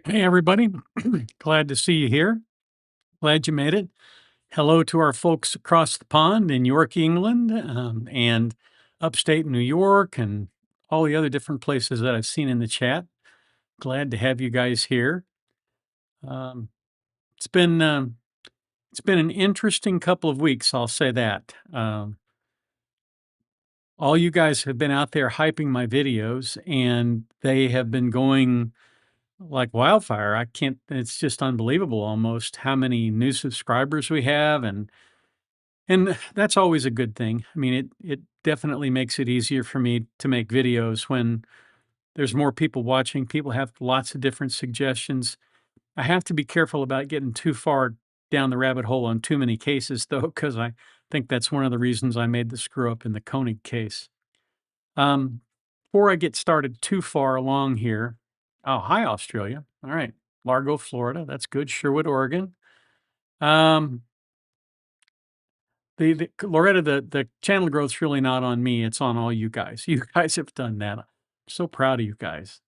Hey, everybody. Glad to see you here. Glad you made it. Hello to our folks across the pond in York, England, and upstate New York, and all the other different places that I've seen in the chat. Glad to have you guys here. Um, it's been it's been an interesting couple of weeks, I'll say that. All you guys have been out there hyping my videos, and they have been going like wildfire. I can't, it's just unbelievable almost how many new subscribers we have. And that's always a good thing. I mean, it definitely makes it easier for me to make videos when there's more people watching. People have lots of different suggestions. I have to be careful about getting too far down the rabbit hole on too many cases, though, because I think that's one of the reasons I made the screw up in the Koenig case. Um, Before I get started too far along here, oh, hi, Australia. All right. Largo, Florida. That's good. Sherwood, Oregon. Um, the Loretta, the channel growth's really not on me. It's on all you guys. You guys have done that. I'm so proud of you guys.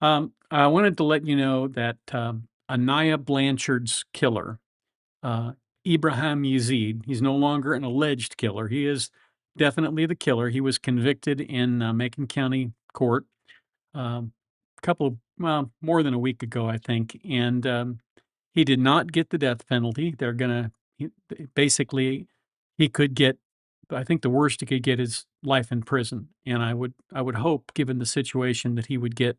I wanted to let you know that Anaya Blanchard's killer, uh, Ibrahim Yazid, he's no longer an alleged killer. He is definitely the killer. He was convicted in Macon County Court a couple, well, more than a week ago, I think, and he did not get the death penalty. They're gonna basically he could get. I think the worst he could get is life in prison, and I would hope, given the situation, that he would get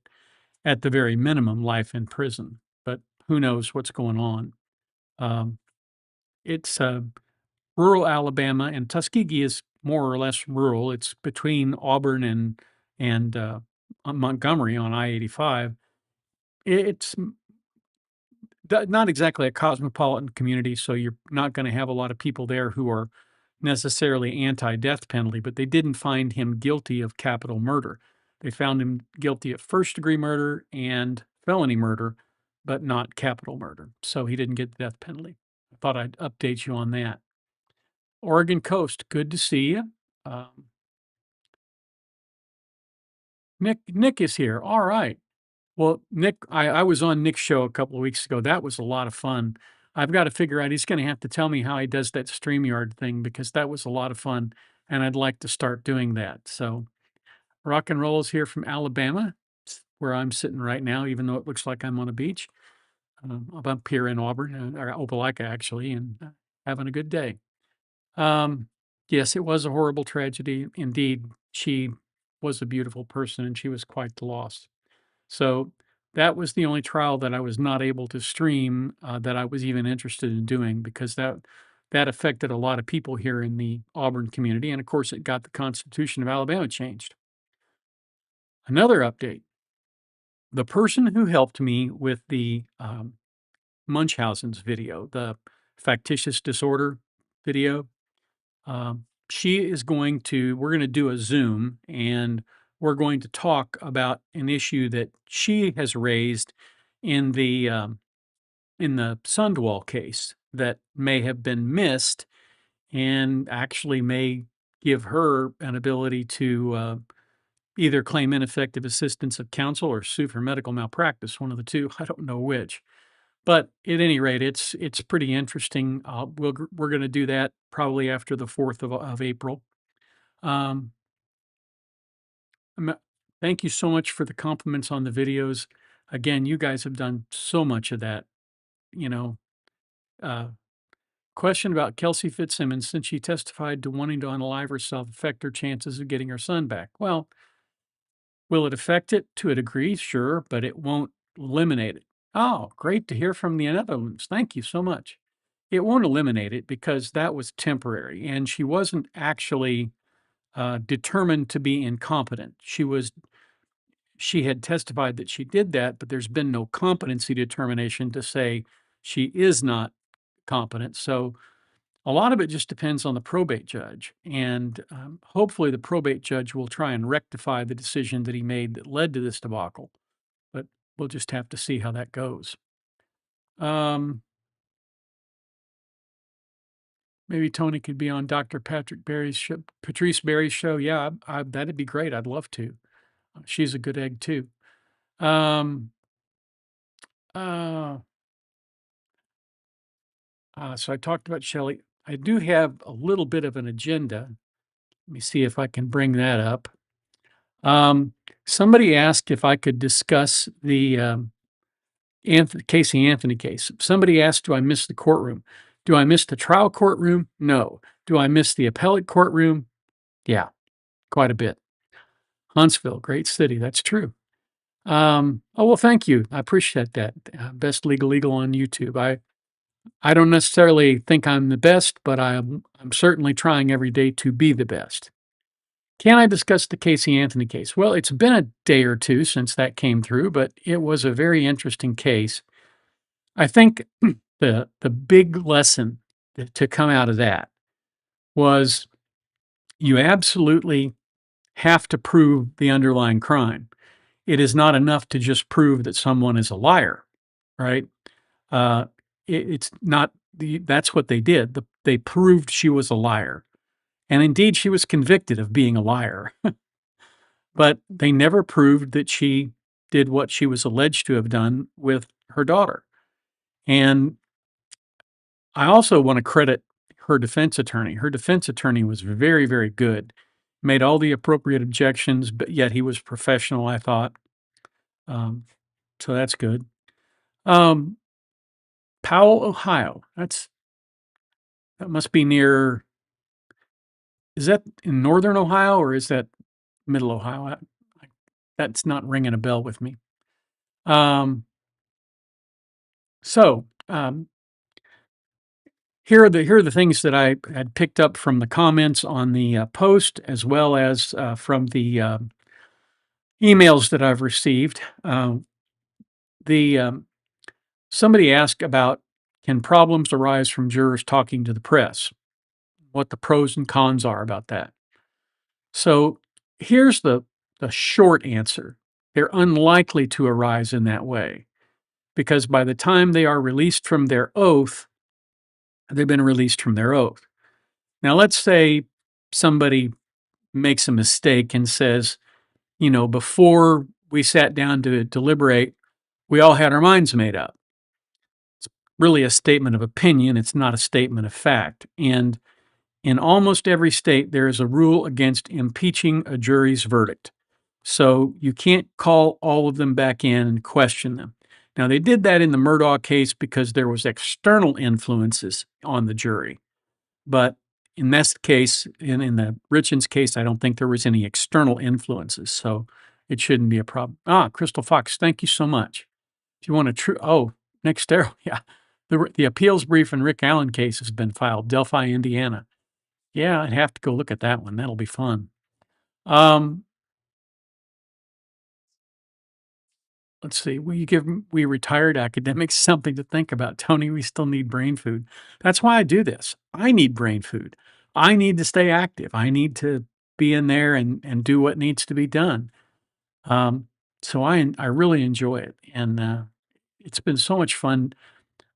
at the very minimum life in prison. But who knows what's going on? Um, it's rural Alabama, and Tuskegee is more or less rural. It's between Auburn and Montgomery on I-85. It's not exactly a cosmopolitan community, so you're not going to have a lot of people there who are necessarily anti-death penalty, but they didn't find him guilty of capital murder. They found him guilty of first-degree murder and felony murder, but not capital murder. So he didn't get the death penalty. I thought I'd update you on that. Oregon Coast, good to see you. Um, Nick is here. All right. Well, Nick, I was on Nick's show a couple of weeks ago. That was a lot of fun. I've got to figure out, he's going to have to tell me how he does that StreamYard thing because that was a lot of fun. And I'd like to start doing that. So, rock and roll is here from Alabama, where I'm sitting right now, even though it looks like I'm on a beach. I'm up here in Auburn, or Opelika, actually, and having a good day. Um, yes, it was a horrible tragedy. Indeed, she was a beautiful person and she was quite the loss. So that was the only trial that I was not able to stream, that I was even interested in doing because that affected a lot of people here in the Auburn community, and of course, it got the Constitution of Alabama changed. Another update: the person who helped me with the Munchausen's video, the factitious disorder video, she is going to. We're going to do a Zoom, and we're going to talk about an issue that she has raised in the Sundwall case that may have been missed and actually may give her an ability to either claim ineffective assistance of counsel or sue for medical malpractice, one of the two. I don't know which. But at any rate, it's pretty interesting. We're going to do that probably after the 4th of April. Um, I'm- Thank you so much for the compliments on the videos. Again, you guys have done so much of that. You know, uh, question about Kelsey Fitzsimmons, since she testified to wanting to unalive herself, affect her chances of getting her son back. Well, will it affect it to a degree? Sure, but it won't eliminate it. Oh, great to hear from the Netherlands. Thank you so much. It won't eliminate it because that was temporary, and she wasn't actually determined to be incompetent. She had testified that she did that, but there's been no competency determination to say she is not competent. So a lot of it just depends on the probate judge, and hopefully the probate judge will try and rectify the decision that he made that led to this debacle. But we'll just have to see how that goes. Um, Maybe Tony could be on Dr. Patrice Berry's show. Yeah, that'd be great. I'd love to. She's a good egg too. Um, Uh, so I talked about Shelley. I do have a little bit of an agenda. Let me see if I can bring that up. Um, Somebody asked if I could discuss the Casey Anthony case. Somebody asked, do I miss the courtroom? Do I miss the trial courtroom? No. Do I miss the appellate courtroom? Yeah, quite a bit. Huntsville, great city. That's true. Oh, well, thank you. I appreciate that. Best Legal Eagle on YouTube. I don't necessarily think I'm the best, but I'm certainly trying every day to be the best. Can I discuss the Casey Anthony case? Well, it's been a day or two since that came through, but it was a very interesting case. I think the big lesson to come out of that was you absolutely have to prove the underlying crime. It is not enough to just prove that someone is a liar, right? Uh, it's not that's what they did. They proved she was a liar. And indeed, she was convicted of being a liar, but they never proved that she did what she was alleged to have done with her daughter. And I also want to credit her defense attorney. Her defense attorney was very, very good, made all the appropriate objections, but yet he was professional, I thought. Um, so that's good. Um, Powell, Ohio. That must be near. Is that in northern Ohio or is that middle Ohio? That's not ringing a bell with me. Um, so here are the things that I had picked up from the comments on the post, as well as from the emails that I've received. The Somebody asked about, can problems arise from jurors talking to the press? What the pros and cons are about that. So here's the short answer. They're unlikely to arise in that way because by the time they are released from their oath, they've been released from their oath. Now, let's say somebody makes a mistake and says, before we sat down to deliberate, we all had our minds made up. It's really a statement of opinion. It's not a statement of fact. And in almost every state, there is a rule against impeaching a jury's verdict. So you can't call all of them back in and question them. Now, they did that in the Murdaugh case because there was external influences on the jury. But in this case, in the Richens case, I don't think there was any external influences. So it shouldn't be a problem. Crystal Fox, thank you so much. If you want to next arrow, yeah. The appeals brief in Rick Allen case has been filed, Delphi, Indiana. Yeah, I'd have to go look at that one. That'll be fun. Um, let's see. We retired academics something to think about, Tony. We still need brain food. That's why I do this. I need brain food. I need to stay active. I need to be in there and do what needs to be done. Um, so I really enjoy it, and it's been so much fun.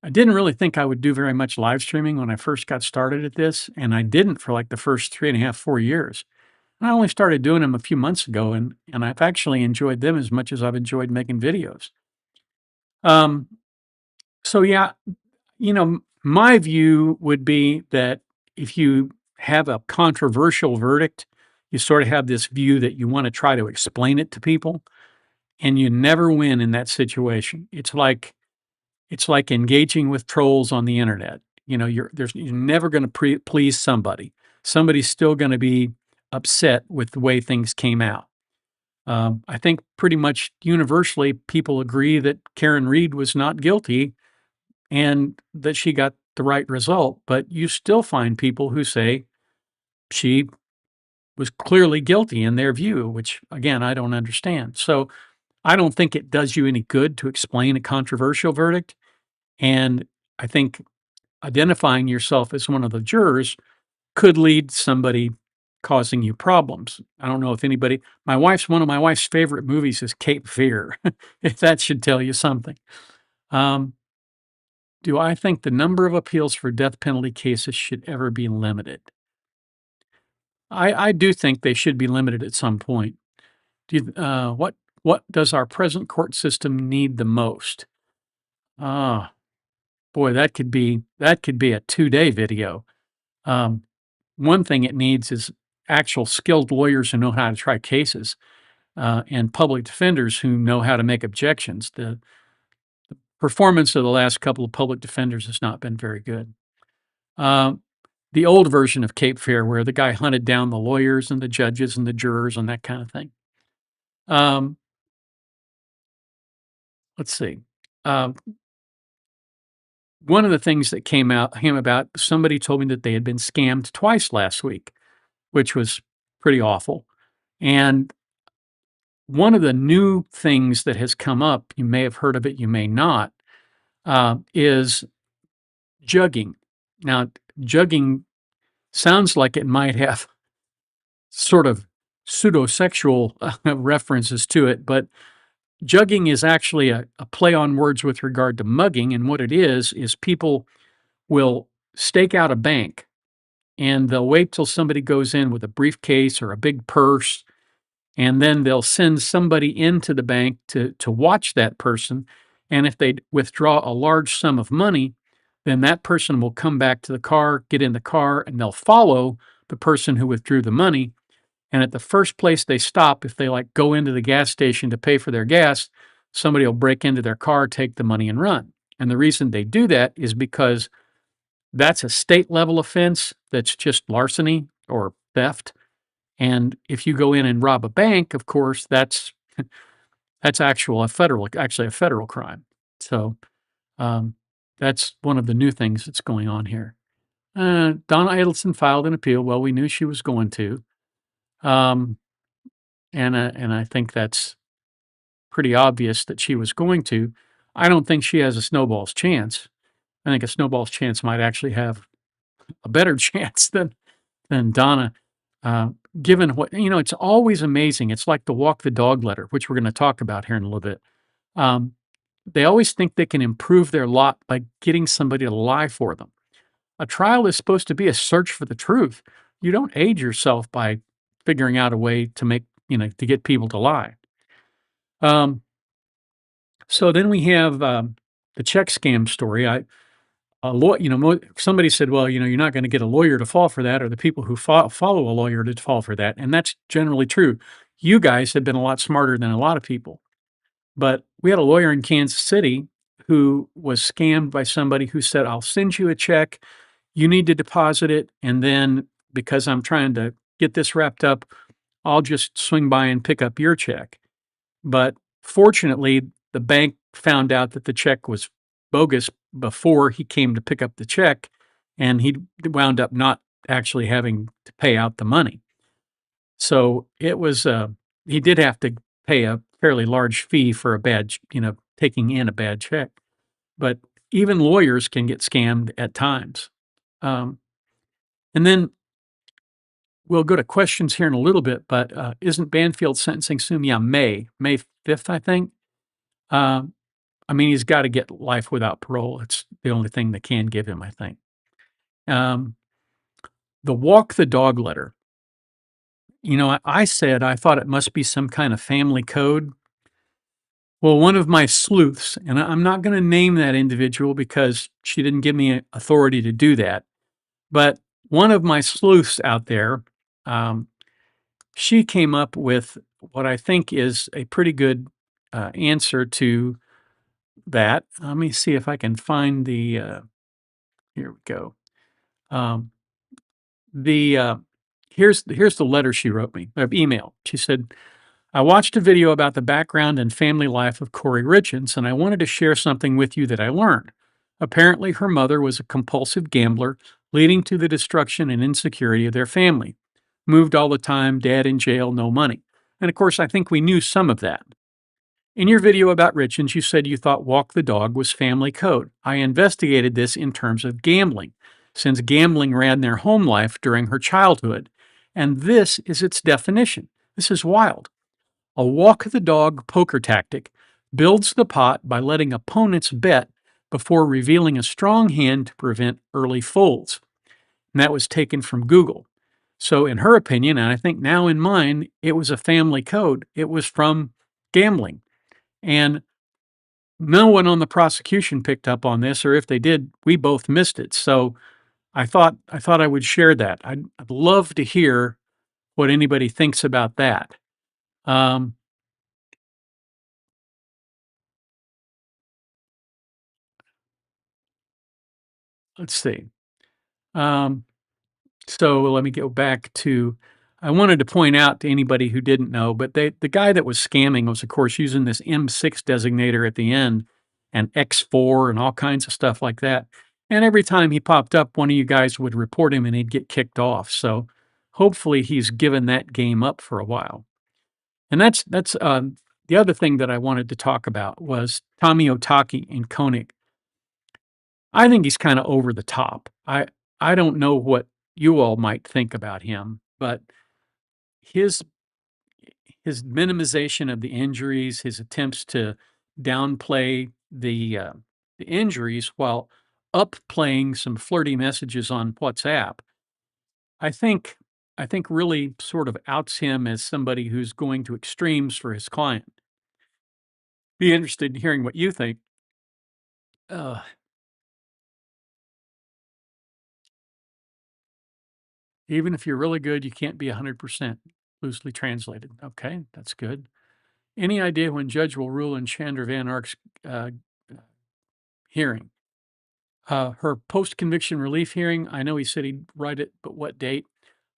I didn't really think I would do very much live streaming when I first got started at this, and I didn't for like the first 3.5, 4 years. I only started doing them a few months ago, and I've actually enjoyed them as much as I've enjoyed making videos. Um, so yeah, my view would be that if you have a controversial verdict, you sort of have this view that you want to try to explain it to people, and you never win in that situation. It's like engaging with trolls on the internet. You're never going to please somebody. Somebody's still going to be upset with the way things came out. I think pretty much universally people agree that Karen Reed was not guilty and that she got the right result, but you still find people who say she was clearly guilty in their view, which again, I don't understand. So I don't think it does you any good to explain a controversial verdict. And I think identifying yourself as one of the jurors could lead somebody causing you problems. I don't know if anybody, one of my wife's favorite movies is Cape Fear, if that should tell you something. Um, do I think the number of appeals for death penalty cases should ever be limited? I do think they should be limited at some point. What does our present court system need the most? Ah, boy, that could be a 2-day video. Um, one thing it needs is actual skilled lawyers who know how to try cases, and public defenders who know how to make objections. The performance of the last couple of public defenders has not been very good. Um, the old version of Cape Fear, where the guy hunted down the lawyers and the judges and the jurors and that kind of thing. Um, let's see. Um, one of the things that came about, somebody told me that they had been scammed twice last week, which was pretty awful. And one of the new things that has come up, you may have heard of it, you may not, is jugging. Now, jugging sounds like it might have sort of pseudo-sexual references to it, but jugging is actually a play on words with regard to mugging. And what it is people will stake out a bank and they'll wait till somebody goes in with a briefcase or a big purse, and then they'll send somebody into the bank to watch that person. And if they withdraw a large sum of money, then that person will come back to the car, get in the car, and they'll follow the person who withdrew the money. And at the first place they stop, if they like go into the gas station to pay for their gas, somebody will break into their car, take the money, and run. And the reason they do that is because that's a state level offense that's just larceny or theft. And if you go in and rob a bank, of course, that's actually a federal crime. So um, that's one of the new things that's going on here. Donna Adelson filed an appeal. Well, we knew she was going to, um, and I think that's pretty obvious that she was going to. I don't think she has a snowball's chance. I think a snowball's chance might actually have a better chance than Donna. Uh, Given what it's always amazing. It's like the walk the dog letter, which we're going to talk about here in a little bit. Um, they always think they can improve their lot by getting somebody to lie for them. A trial is supposed to be a search for the truth. You don't aid yourself by figuring out a way to to get people to lie. Um, so then we have the check scam story. Somebody said, well, you're not going to get a lawyer to fall for that, or the people who follow a lawyer to fall for that. And that's generally true. You guys have been a lot smarter than a lot of people. But we had a lawyer in Kansas City who was scammed by somebody who said, I'll send you a check. You need to deposit it. And then because I'm trying to get this wrapped up, I'll just swing by and pick up your check. But fortunately, the bank found out that the check was bogus before he came to pick up the check, and he wound up not actually having to pay out the money. So it was, he did have to pay a fairly large fee for taking in a bad check. But even lawyers can get scammed at times. Um, and then we'll go to questions here in a little bit, but isn't Banfield sentencing soon? Yeah, May 5th, I think. Um, I mean, he's got to get life without parole. It's the only thing they can give him, I think. Um, the walk the dog letter. I said I thought it must be some kind of family code. Well, one of my sleuths, and I'm not going to name that individual because she didn't give me authority to do that, but one of my sleuths out there, um, she came up with what I think is a pretty good answer to that. Let me see if I can find here we go. Um, the here's the letter she wrote me, email. She said, I watched a video about the background and family life of Corey Richens, and I wanted to share something with you that I learned. Apparently, her mother was a compulsive gambler, leading to the destruction and insecurity of their family. Moved all the time, dad in jail, no money. And of course, I think we knew some of that. In your video about Richens, you said you thought walk the dog was family code. I investigated this in terms of gambling, since gambling ran their home life during her childhood. And this is its definition. This is wild. A walk the dog poker tactic builds the pot by letting opponents bet before revealing a strong hand to prevent early folds. And that was taken from Google. So, in her opinion, and I think now in mine, it was a family code. It was from gambling. And No one on the prosecution picked up on this, or if they did, we both missed it. So I thought I would share that. I'd love to hear what anybody thinks about that. Um, let's see. Um, so let me go back to I wanted to point out to anybody who didn't know, but the guy that was scamming was, of course, using this M6 designator at the end and X4 and all kinds of stuff like that. And every time he popped up, one of you guys would report him and he'd get kicked off. So hopefully he's given that game up for a while. And that's the other thing that I wanted to talk about was Tommy Otaki in Koenig. I think he's kinda over the top. I don't know what you all might think about him, but his his minimization of the injuries, his attempts to downplay the injuries while upplaying some flirty messages on WhatsApp, I think I think really sort of outs him as somebody who's going to extremes for his client. Be interested in hearing what you think. Uh, Even if you're really good, you can't be 100%, loosely translated. Okay, that's good. Any idea when judge will rule in Chandra Van Ark's uh, hearing? Her post-conviction relief hearing, I know he said he'd write it, but what date?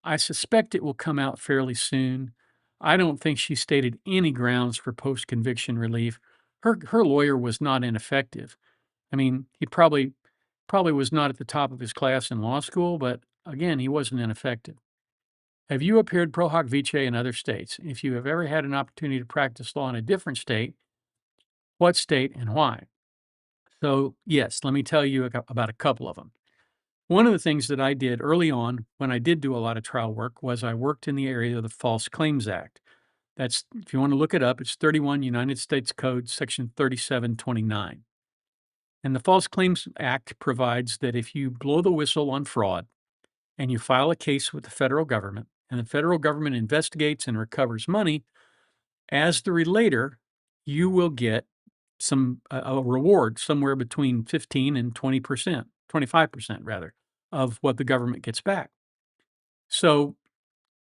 I suspect it will come out fairly soon. I don't think she stated any grounds for post-conviction relief. Her lawyer was not ineffective. I mean, he probably was not at the top of his class in law school, but again, he wasn't ineffective. Have you appeared pro hoc vice in other states? If you have ever had an opportunity to practice law in a different state, what state and why? So, yes, let me tell you about a couple of them. One of the things that I did early on when I did do a lot of trial work was I worked in the area of the False Claims Act. That's, if you want to look it up, it's 31 United States Code, Section 3729. And the False Claims Act provides that if you blow the whistle on fraud and you file a case with the federal government, and the federal government investigates and recovers money, as the relator, you will get a reward somewhere between 15 and 20%, 25% rather, of what the government gets back. So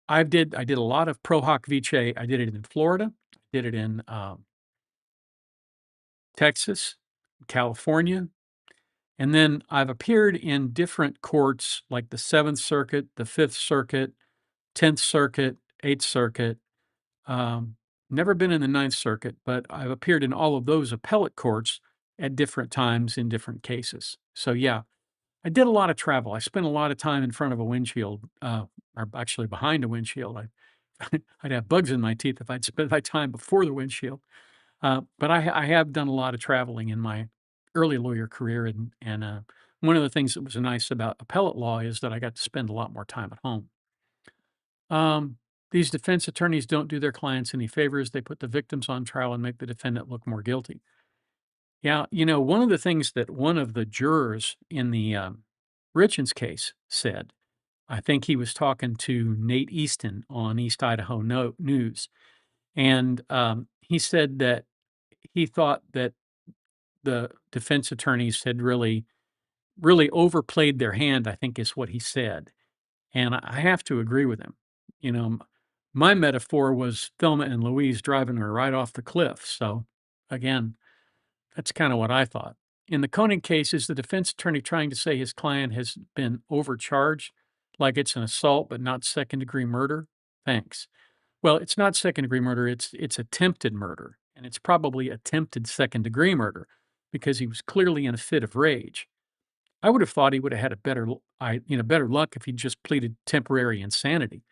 I did a lot of pro hoc vice. I did it in Florida, did it in Texas, California, and then I've appeared in different courts like the Seventh Circuit, the Fifth Circuit, 10th Circuit, 8th Circuit. Um, Never been in the Ninth Circuit, but I've appeared in all of those appellate courts at different times in different cases. So, yeah, I did a lot of travel. I spent a lot of time in front of a windshield, or actually behind a windshield. I'd have bugs in my teeth if I'd spent my time before the windshield. But I have done a lot of traveling in my early lawyer career, and one of the things that was nice about appellate law is that I got to spend a lot more time at home. Um, these defense attorneys don't do their clients any favors. They put the victims on trial and make the defendant look more guilty. Yeah, one of the things that one of the jurors in the Richens case said, I think he was talking to Nate Easton on East Idaho News, and he said that he thought that the defense attorneys had really overplayed their hand, I think is what he said. And I have to agree with him. You know, my metaphor was Thelma and Louise driving her right off the cliff. So again, that's kind of what I thought. In the Koenig case, is the defense attorney trying to say his client has been overcharged, like it's an assault but not second degree murder? Thanks. Well, it's not second degree murder, it's attempted murder, and it's probably attempted second degree murder because he was clearly in a fit of rage. I would have thought he would have had a better luck if he just pleaded temporary insanity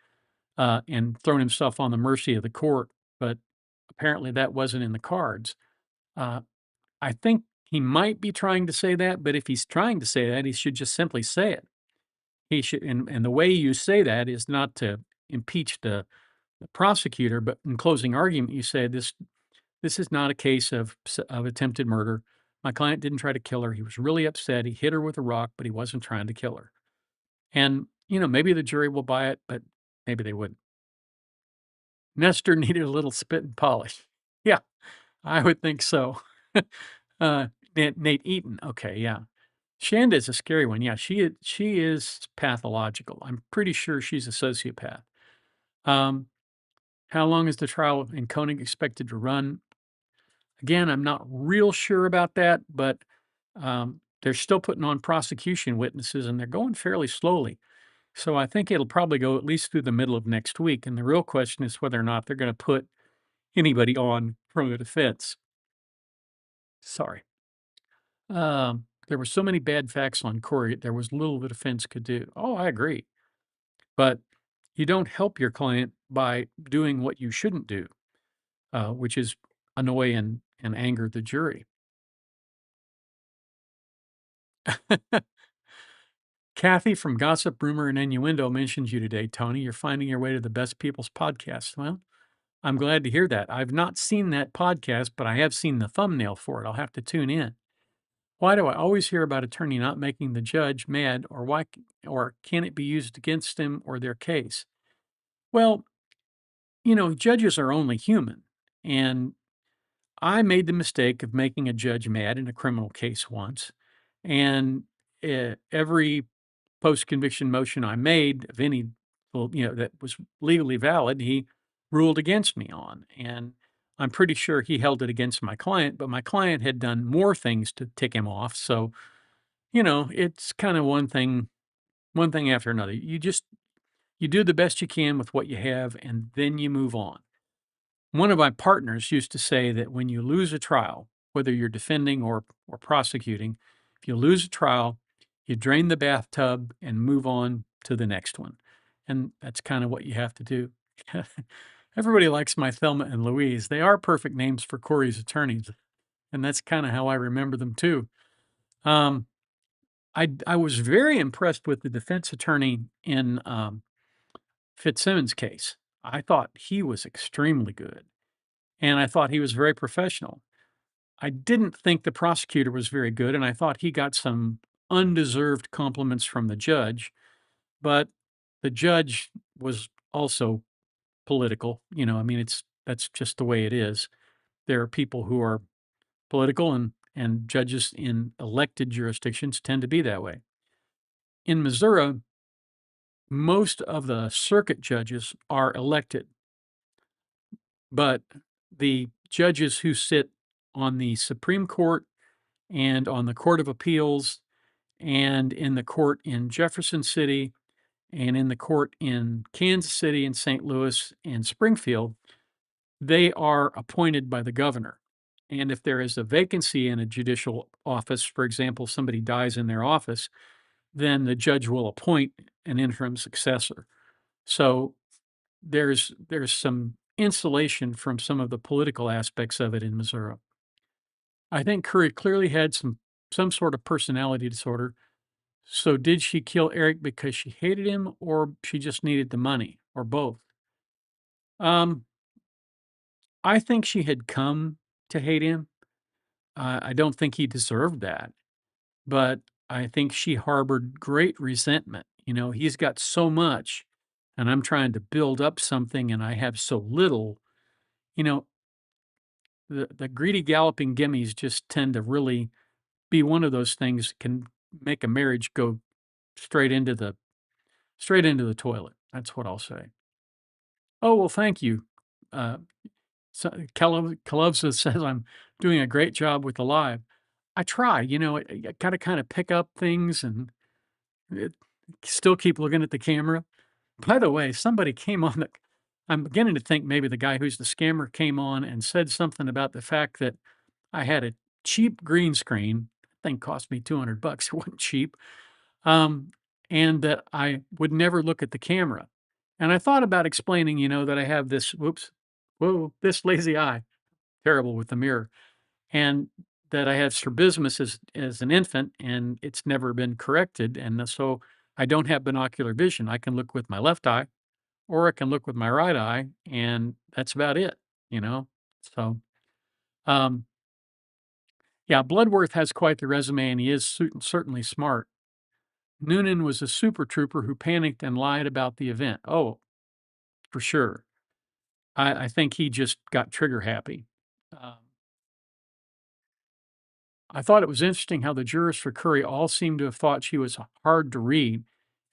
and thrown himself on the mercy of the court. But apparently that wasn't in the cards. Uh, I think he might be trying to say that, but if he's trying to say that, he should just simply say it. He should, and the way you say that is not to impeach the prosecutor, but in closing argument, you say this is not a case of attempted murder. My client didn't try to kill her. He was really upset. He hit her with a rock, but he wasn't trying to kill her. And maybe the jury will buy it, but maybe they wouldn't. Nestor needed a little spit and polish. Yeah, I would think so. Uh, Nate Eaton, okay, yeah. Shanda's a scary one, yeah, she is pathological. I'm pretty sure she's a sociopath. Um, how long is the trial in Koenig expected to run? Again, I'm not real sure about that, but, they're still putting on prosecution witnesses, and they're going fairly slowly. So I think it'll probably go at least through the middle of next week, and the real question is whether or not they're gonna put anybody on from the defense. Sorry. There were so many bad facts on Corey, there was little the defense could do. Oh, I agree. But you don't help your client by doing what you shouldn't do, which is annoy and anger the jury. Kathy from Gossip, Rumor, and Innuendo mentions you today, Tony. You're finding your way to the Best People's Podcast. Well, I'm glad to hear that. I've not seen that podcast, but I have seen the thumbnail for it. I'll have to tune in. Why do I always hear about attorney not making the judge mad, or or can it be used against them or their case? Well, judges are only human, and I made the mistake of making a judge mad in a criminal case once, and every post-conviction motion I made of any, well, that was legally valid, he ruled against me on, and I'm pretty sure he held it against my client, but my client had done more things to tick him off. So, it's kind of one thing after another. You do the best you can with what you have, and then you move on. One of my partners used to say that when you lose a trial, whether you're defending or prosecuting, if you lose a trial, you drain the bathtub and move on to the next one. And that's kind of what you have to do. Everybody likes my Thelma and Louise. They are perfect names for Corey's attorneys, and that's kind of how I remember them too. Um, I was very impressed with the defense attorney in Fitzsimmons' case. I thought he was extremely good, and I thought he was very professional. I didn't think the prosecutor was very good, and I thought he got some undeserved compliments from the judge, but the judge was also political. I mean, that's just the way it is. There are people who are political, and judges in elected jurisdictions tend to be that way. In Missouri, most of the circuit judges are elected, but the judges who sit on the Supreme Court and on the Court of Appeals and in the court in Jefferson City and in the court in Kansas City and St. Louis and Springfield, they are appointed by the governor. And if there is a vacancy in a judicial office, for example, somebody dies in their office, then the judge will appoint an interim successor. So there's some insulation from some of the political aspects of it in Missouri. I think Curry clearly had some sort of personality disorder. So did she kill Eric because she hated him, or she just needed the money, or both? Um, I think she had come to hate him. I don't think he deserved that, but I think she harbored great resentment. He's got so much, and I'm trying to build up something, and I have so little. You know, the greedy galloping gimmies just tend to really be one of those things that can make a marriage go straight into the toilet. That's what I'll say. Oh, well, thank you. Uh, Kalovza says I'm doing a great job with the live. I try, I gotta kind of pick up things and it, still keep looking at the camera. By the way, somebody came on the. I'm beginning to think maybe the guy who's the scammer came on and said something about the fact that I had a cheap green screen. That thing cost me $200. It wasn't cheap. Um, and that I would never look at the camera. And I thought about explaining, that I have this, whoops, whoa, this lazy eye, terrible with the mirror, and that I had strabismus as an infant, and it's never been corrected. And so I don't have binocular vision. I can look with my left eye, or I can look with my right eye, and that's about it, you know? So, um, yeah, Bloodworth has quite the resume, and he is certainly smart. Noonan was a super trooper who panicked and lied about the event. Oh, for sure. I think he just got trigger happy. Um, I thought it was interesting how the jurors for Curry all seemed to have thought she was hard to read,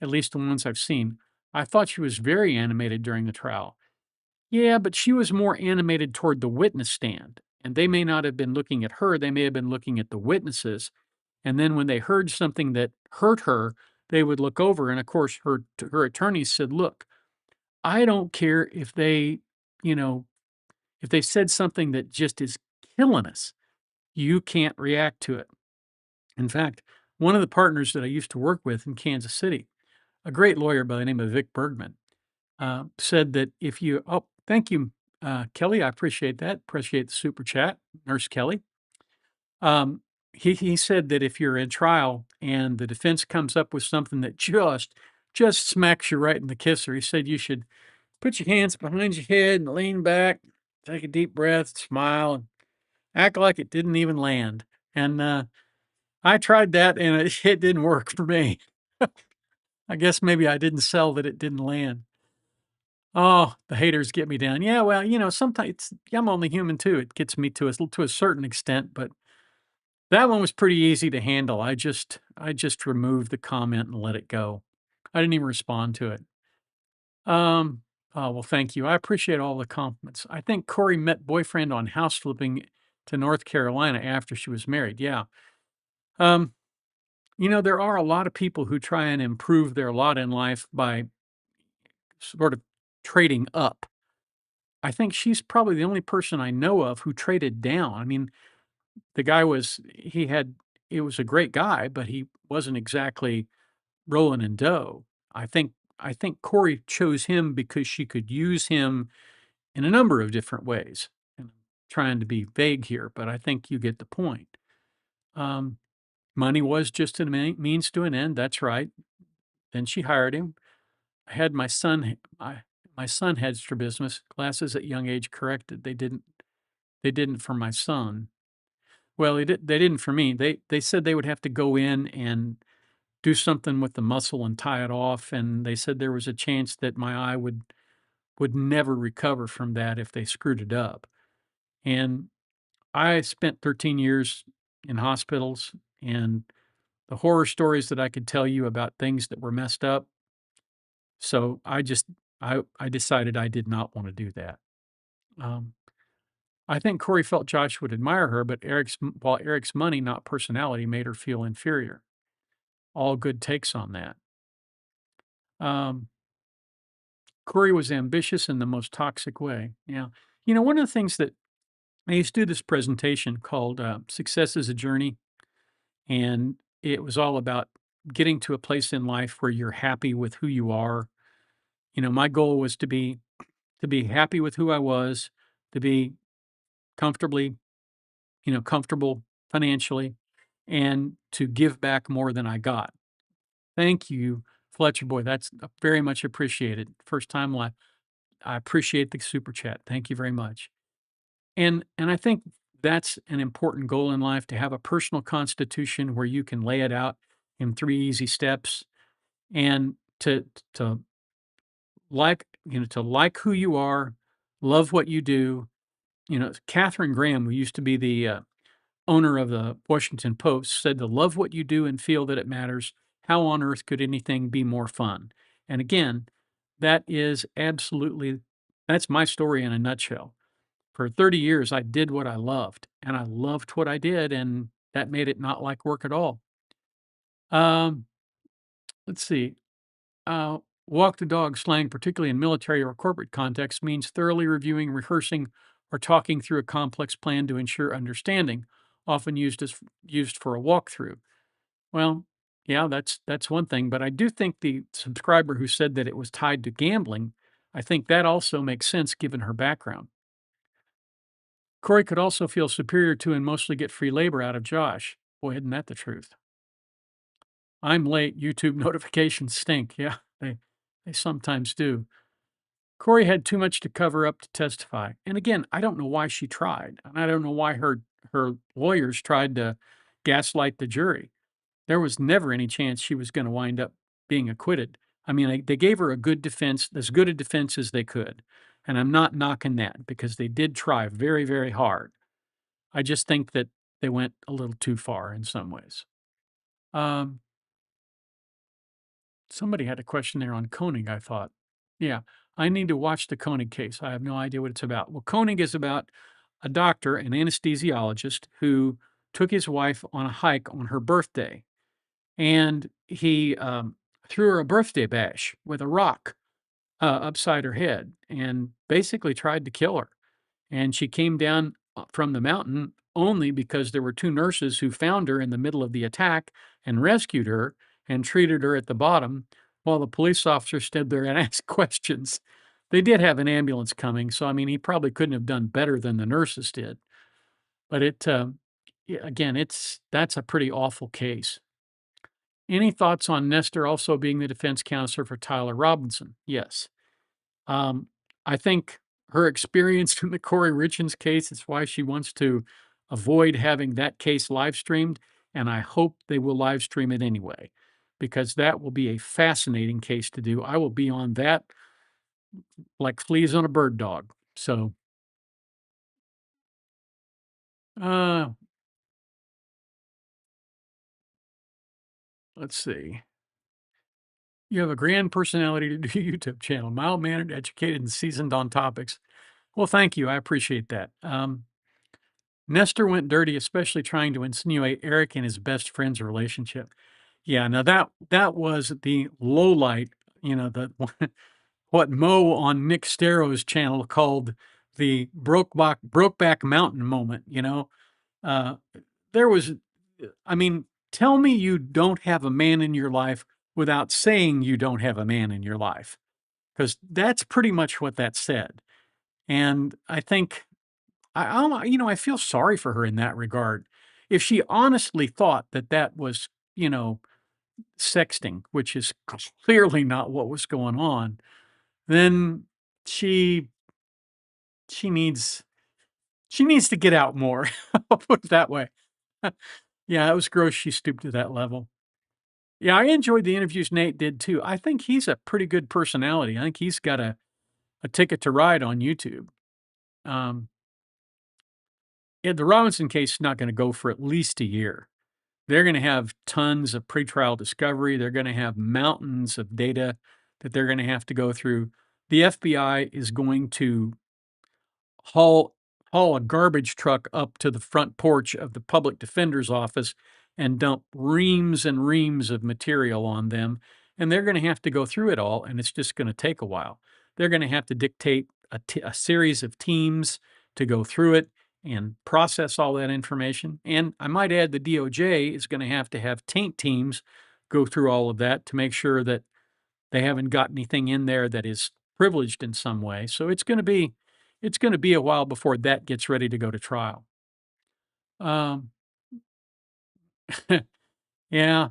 at least the ones I've seen. I thought she was very animated during the trial. Yeah, but she was more animated toward the witness stand, and they may not have been looking at her, they may have been looking at the witnesses. And then when they heard something that hurt her, they would look over. And of course, her attorneys said, "Look, I don't care if they, you know, if they said something that just is killing us, you can't react to it." In fact, one of the partners that I used to work with in Kansas City, a great lawyer by the name of Vic Bergman, said that if you, oh, thank you, Kelly, I appreciate that. Appreciate the super chat, Nurse Kelly. Um, he said that if you're in trial and the defense comes up with something that just smacks you right in the kisser, he said you should put your hands behind your head and lean back, take a deep breath, smile, and act like it didn't even land. And I tried that, and it didn't work for me. I guess maybe I didn't sell that it didn't land. Oh, the haters get me down. Yeah, well, sometimes I'm only human too. It gets me to a certain extent, but that one was pretty easy to handle. I just removed the comment and let it go. I didn't even respond to it. Um, oh, well, thank you. I appreciate all the compliments. I think Corey met boyfriend on house flipping to North Carolina after she was married. Yeah. Um, there are a lot of people who try and improve their lot in life by sort of trading up. I think she's probably the only person I know of who traded down. I mean, the guy was, he had, it was a great guy, but he wasn't exactly rolling in dough. I think Corey chose him because she could use him in a number of different ways. And I'm trying to be vague here, but I think you get the point. Um, Money was just a means to an end. That's right. Then she hired him. I had my son had strabismus. Glasses at young age corrected. They didn't for my son. Well, they didn't for me. They said they would have to go in and do something with the muscle and tie it off, and they said there was a chance that my eye would never recover from that if they screwed it up. And I spent 13 years in hospitals, and the horror stories that I could tell you about things that were messed up. So I decided I did not want to do that. Um, I think Corey felt Josh would admire her, but while Eric's money, not personality, made her feel inferior. All good takes on that. Um, Corey was ambitious in the most toxic way. Yeah. One of the things that I used to do this presentation called Success is a Journey, and it was all about getting to a place in life where you're happy with who you are. My goal was to be happy with who I was, to be comfortably, comfortable financially, and to give back more than I got. Thank you, Fletcher boy. That's very much appreciated. First time live. I appreciate the super chat. Thank you very much. And I think that's an important goal in life, to have a personal constitution where you can lay it out in 3 easy steps, and to like who you are, love what you do. Catherine Graham, who used to be the owner of the Washington Post, said to love what you do and feel that it matters. How on earth could anything be more fun? And again, that is absolutely, that's my story in a nutshell. For 30 years, I did what I loved, and I loved what I did, and that made it not like work at all. Um, let's see. Uh, Walk the dog slang, particularly in military or corporate context, means thoroughly reviewing, rehearsing, or talking through a complex plan to ensure understanding, often used for a walkthrough. Well, yeah, that's one thing, but I do think the subscriber who said that it was tied to gambling, I think that also makes sense given her background. Corey could also feel superior to and mostly get free labor out of Josh. Boy, isn't that the truth? I'm late. YouTube notifications stink. Yeah, they sometimes do. Corey had too much to cover up to testify. And again, I don't know why she tried. And I don't know why her lawyers tried to gaslight the jury. There was never any chance she was going to wind up being acquitted. I mean, they gave her a good defense, as good a defense as they could. And I'm not knocking that, because they did try very, very hard. I just think that they went a little too far in some ways. Um, Somebody had a question there on Koenig, I thought. Yeah, I need to watch the Koenig case. I have no idea what it's about. Well, Koenig is about a doctor, an anesthesiologist, who took his wife on a hike on her birthday, and he threw her a birthday bash with a rock upside her head and basically tried to kill her. And she came down from the mountain only because there were two nurses who found her in the middle of the attack and rescued her and treated her at the bottom while the police officer stood there and asked questions. They did have an ambulance coming, so I mean, he probably couldn't have done better than the nurses did. But yeah, again, that's a pretty awful case. Any thoughts on Nestor also being the defense counsel for Tyler Robinson? Yes. Um, I think her experience in the Corey Richins case is why she wants to avoid having that case live streamed, and I hope they will live stream it anyway, because that will be a fascinating case to do. I will be on that like fleas on a bird dog. So, uh, let's see. You have a grand personality to do a YouTube channel, mild-mannered, educated, and seasoned on topics. Well, thank you. I appreciate that. Nestor went dirty, especially trying to insinuate Eric and his best friend's relationship. Yeah, now that was the low light, the what Mo on Nick Staro's channel called the Brokeback Mountain moment. Uh, there was, I mean, tell me you don't have a man in your life without saying you don't have a man in your life, because that's pretty much what that said. And I think I feel sorry for her in that regard. If she honestly thought that that was, sexting, which is clearly not what was going on, then she she needs she needs to get out more. I'll put it that way. Yeah, it was gross she stooped to that level. Yeah, I enjoyed the interviews Nate did too. I think he's a pretty good personality. I think he's got a ticket to ride on YouTube. Um, yeah, the Robinson case is not going to go for at least a year. They're gonna have tons of pretrial discovery. They're gonna have mountains of data that they're gonna have to go through. The FBI is going to haul haul a garbage truck up to the front porch of the public defender's office and dump reams and reams of material on them, and they're gonna have to go through it all, and it's just gonna take a while. They're gonna have to dictate a series of teams to go through it and process all that information, and I might add the DOJ is gonna have to have taint teams go through all of that to make sure that they haven't got anything in there that is privileged in some way. So it's gonna be a while before that gets ready to go to trial. Um, yeah,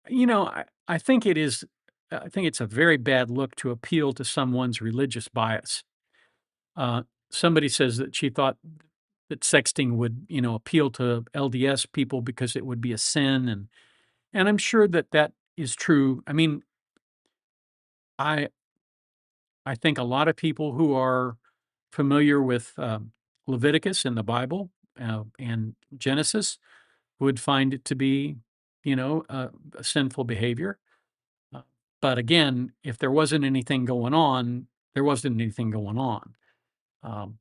I think it is. I think it's a very bad look to appeal to someone's religious bias. Uh, Somebody says that she thought that sexting would, appeal to LDS people because it would be a sin, and I'm sure that that is true. I mean, I I think a lot of people who are familiar with Leviticus in the Bible and Genesis would find it to be, a sinful behavior. Uh, But again, if there wasn't anything going on, there wasn't anything going on. Um,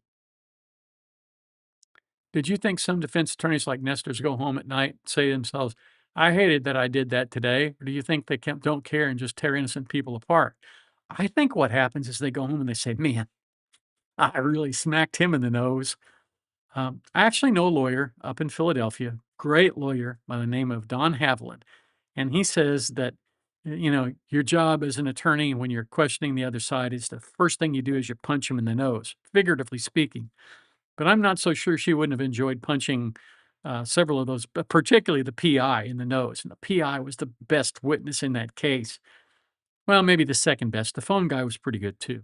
did you think some defense attorneys like Nestor's go home at night, say to themselves, I hated that I did that today? Or do you think they don't care and just tear innocent people apart? I think what happens is they go home and they say, man, I really smacked him in the nose. I actually know a lawyer up in Philadelphia, great lawyer by the name of Don Haviland. And he says that, your job as an attorney when you're questioning the other side is the first thing you do is you punch him in the nose, figuratively speaking. But I'm not so sure she wouldn't have enjoyed punching several of those, but particularly the PI in the nose. And the PI was the best witness in that case. Well, maybe the second best. The phone guy was pretty good too.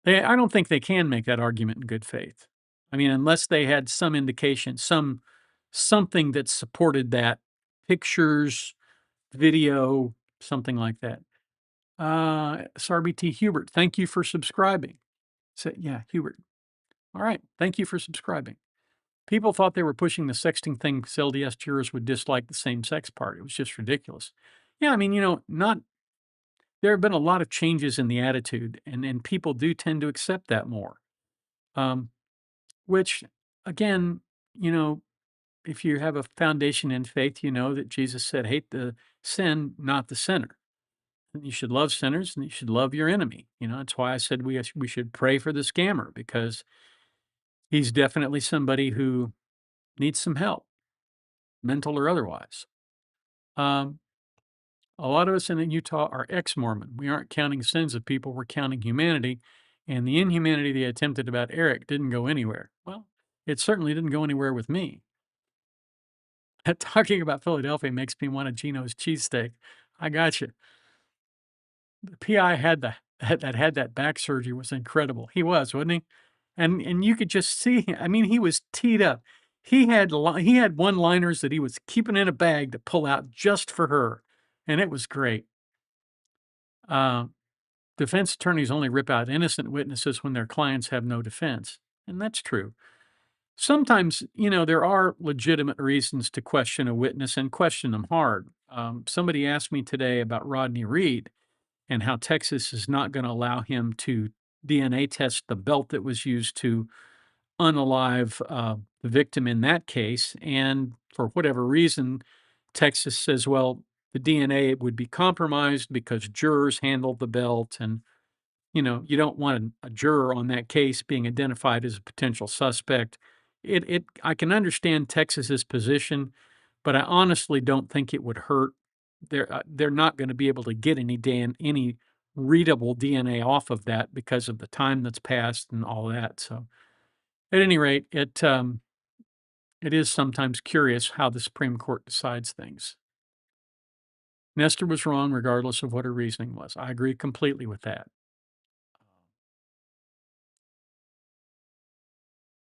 I don't think they can make that argument in good faith. I mean, unless they had some indication, something that supported that, pictures, video, something like that. SRBT Hubert, thank you for subscribing. Yeah, Hubert. All right. Thank you for subscribing. People thought they were pushing the sexting thing because LDS jurors would dislike the same-sex part. It was just ridiculous. Yeah, I mean, not there have been a lot of changes in the attitude, and people do tend to accept that more. Um, which, again, you know, if you have a foundation in faith, you know that Jesus said, "Hate the sin, not the sinner." And you should love sinners, and you should love your enemy. That's why I said we should pray for the scammer because he's definitely somebody who needs some help, mental or otherwise. Um, a lot of us in Utah are ex-Mormon. We aren't counting sins of people; we're counting humanity, and the inhumanity they attempted about Eric didn't go anywhere. Well, it certainly didn't go anywhere with me. Talking about Philadelphia makes me want a Geno's cheesesteak. I got you. The PI had that back surgery was incredible. He was, wasn't he? And you could just see, I mean, he was teed up. He had one-liners that he was keeping in a bag to pull out just for her, and it was great. Uh, Defense attorneys only rip out innocent witnesses when their clients have no defense, and that's true. Sometimes, there are legitimate reasons to question a witness and question them hard. Somebody asked me today about Rodney Reed and how Texas is not going to allow him to DNA test the belt that was used to unalive the victim in that case. And for whatever reason, Texas says, well, the DNA would be compromised because jurors handled the belt. And, you don't want a juror on that case being identified as a potential suspect. I can understand Texas's position, but I honestly don't think it would hurt. They're not going to be able to get any readable DNA off of that because of the time that's passed and all that. So, at any rate, it is sometimes curious how the Supreme Court decides things. Nestor was wrong, regardless of what her reasoning was. I agree completely with that.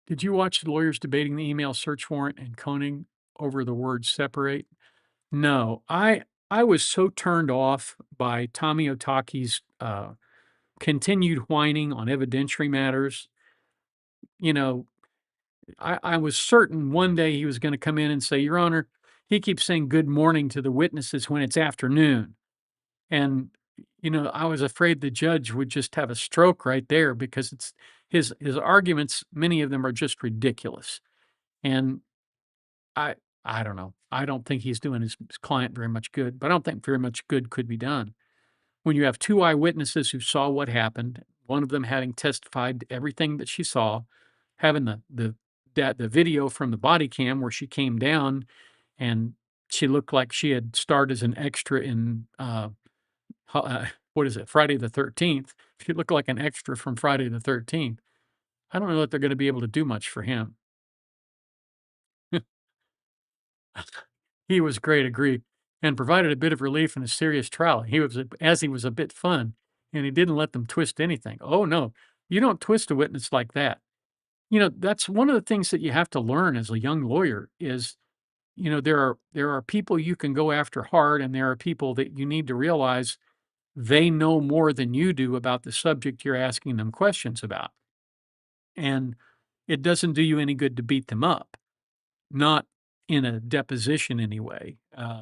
Did you watch the lawyers debating the email search warrant and Koenig over the word separate? No, I was so turned off by Tommy Otaki's continued whining on evidentiary matters. You know, I was certain one day he was going to come in and say, Your Honor, he keeps saying good morning to the witnesses when it's afternoon. And, I was afraid the judge would just have a stroke right there because it's his arguments, many of them are just ridiculous. And I I don't know. I don't think he's doing his client very much good, but I don't think very much good could be done. When you have two eyewitnesses who saw what happened, one of them having testified to everything that she saw, having the video from the body cam where she came down and she looked like she had starred as an extra in what is it, Friday the 13th. She looked like an extra from Friday the 13th. I don't know that they're going to be able to do much for him. He was great, agree, and provided a bit of relief in a serious trial. He was a bit fun, and he didn't let them twist anything. Oh, no, you don't twist a witness like that. That's one of the things that you have to learn as a young lawyer is, there are people you can go after hard, and there are people that you need to realize they know more than you do about the subject you're asking them questions about. And it doesn't do you any good to beat them up, not in a deposition anyway. I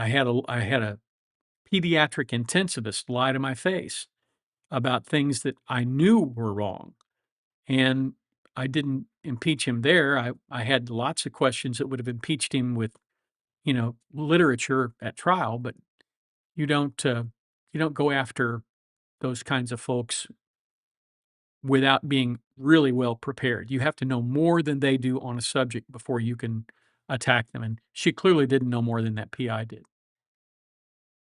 had a pediatric intensivist lie to my face about things that I knew were wrong, and I didn't impeach him there. I had lots of questions that would have impeached him with, literature at trial, but you don't go after those kinds of folks without being really well prepared. You have to know more than they do on a subject before you can attack them, and she clearly didn't know more than that PI did.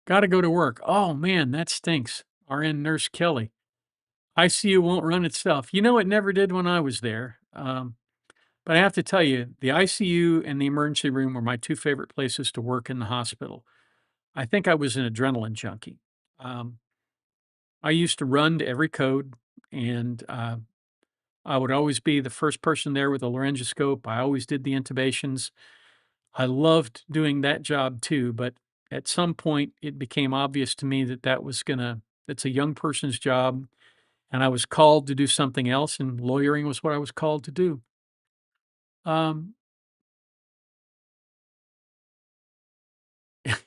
Gotta go to work. Oh, man, that stinks. RN Nurse Kelly. ICU won't run itself. It never did when I was there. But I have to tell you, the ICU and the emergency room were my two favorite places to work in the hospital. I think I was an adrenaline junkie. Um, I used to run to every code, and I would always be the first person there with a laryngoscope. I always did the intubations. I loved doing that job too, but at some point it became obvious to me that it's a young person's job, and I was called to do something else, and lawyering was what I was called to do. Um,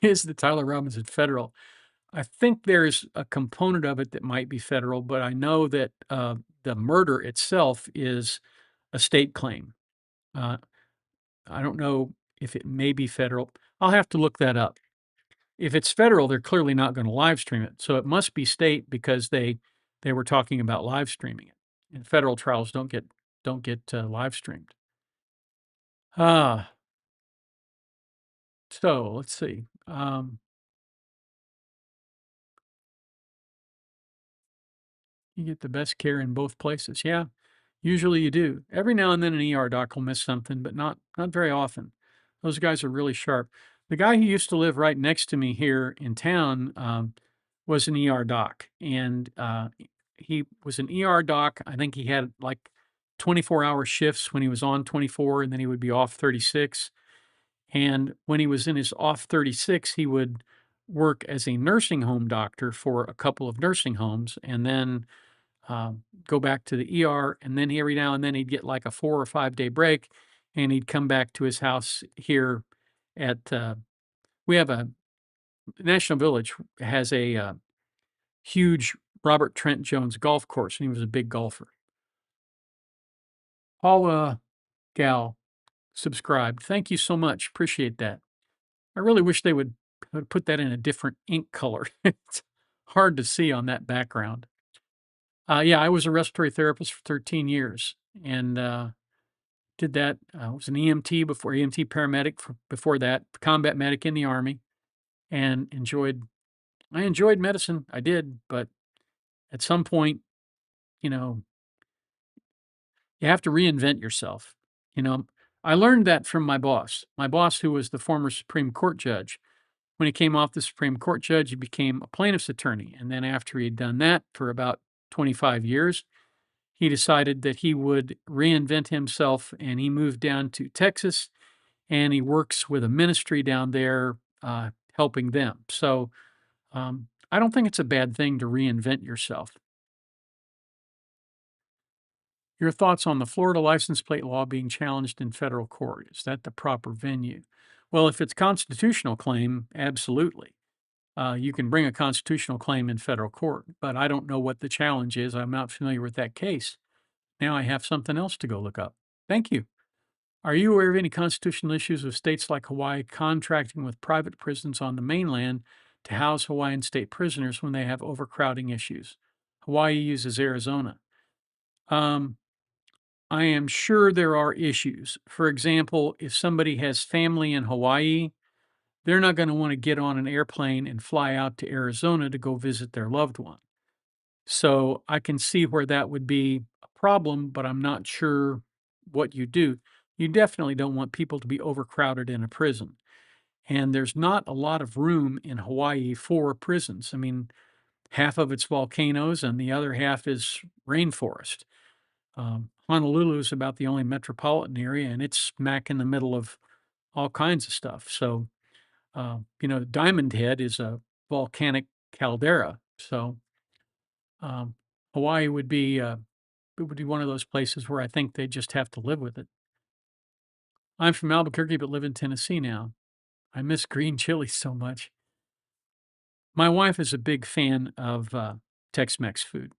is the Tyler Robinson federal? I think there's a component of it that might be federal, but I know that, the murder itself is a state claim. Uh, I don't know if it may be federal. I'll have to look that up. If it's federal, they're clearly not gonna live stream it, so it must be state because they were talking about live streaming it, and federal trials don't get live streamed. Ah, so let's see. You get the best care in both places. Yeah, usually you do. Every now and then an ER doc will miss something, but not very often. Those guys are really sharp. The guy who used to live right next to me here in town was an ER doc, and he was an ER doc. I think he had like 24-hour shifts when he was on 24, and then he would be off 36. And when he was in his off 36, he would work as a nursing home doctor for a couple of nursing homes, and then go back to the ER, and then every now and then he'd get like a 4 or 5 day break, and he'd come back to his house here at. We have a National Village has a huge Robert Trent Jones golf course, and he was a big golfer. Paula Gal subscribed. Thank you so much. Appreciate that. I really wish they would put that in a different ink color. It's hard to see on that background. Yeah, I was a respiratory therapist for 13 years, and did that. I was an EMT before EMT paramedic before that, combat medic in the Army, and I enjoyed medicine. I did, but at some point, you know, you have to reinvent yourself. You know, I learned that from my boss. My boss, who was the former Supreme Court judge, when he came off the Supreme Court judge, he became a plaintiff's attorney. And then after he had done that for about 25 years, he decided that he would reinvent himself and he moved down to Texas and he works with a ministry down there, helping them. So I don't think it's a bad thing to reinvent yourself. Your thoughts on the Florida license plate law being challenged in federal court? Is that the proper venue? Well, if it's constitutional claim, absolutely. You can bring a constitutional claim in federal court, but I don't know what the challenge is. I'm not familiar with that case. Now I have something else to go look up. Thank you. Are you aware of any constitutional issues with states like Hawaii contracting with private prisons on the mainland to house Hawaiian state prisoners when they have overcrowding issues? Hawaii uses Arizona. Um, I am sure there are issues. For example, if somebody has family in Hawaii, they're not going to want to get on an airplane and fly out to Arizona to go visit their loved one. So I can see where that would be a problem, but I'm not sure what you do. You definitely don't want people to be overcrowded in a prison. And there's not a lot of room in Hawaii for prisons. I mean, half of it's volcanoes and the other half is rainforest. Honolulu is about the only metropolitan area, and it's smack in the middle of all kinds of stuff. So, Diamond Head is a volcanic caldera. So, um, Hawaii would be it would be one of those places where I think they just have to live with it. I'm from Albuquerque, but live in Tennessee now. I miss green chili so much. My wife is a big fan of Tex-Mex food.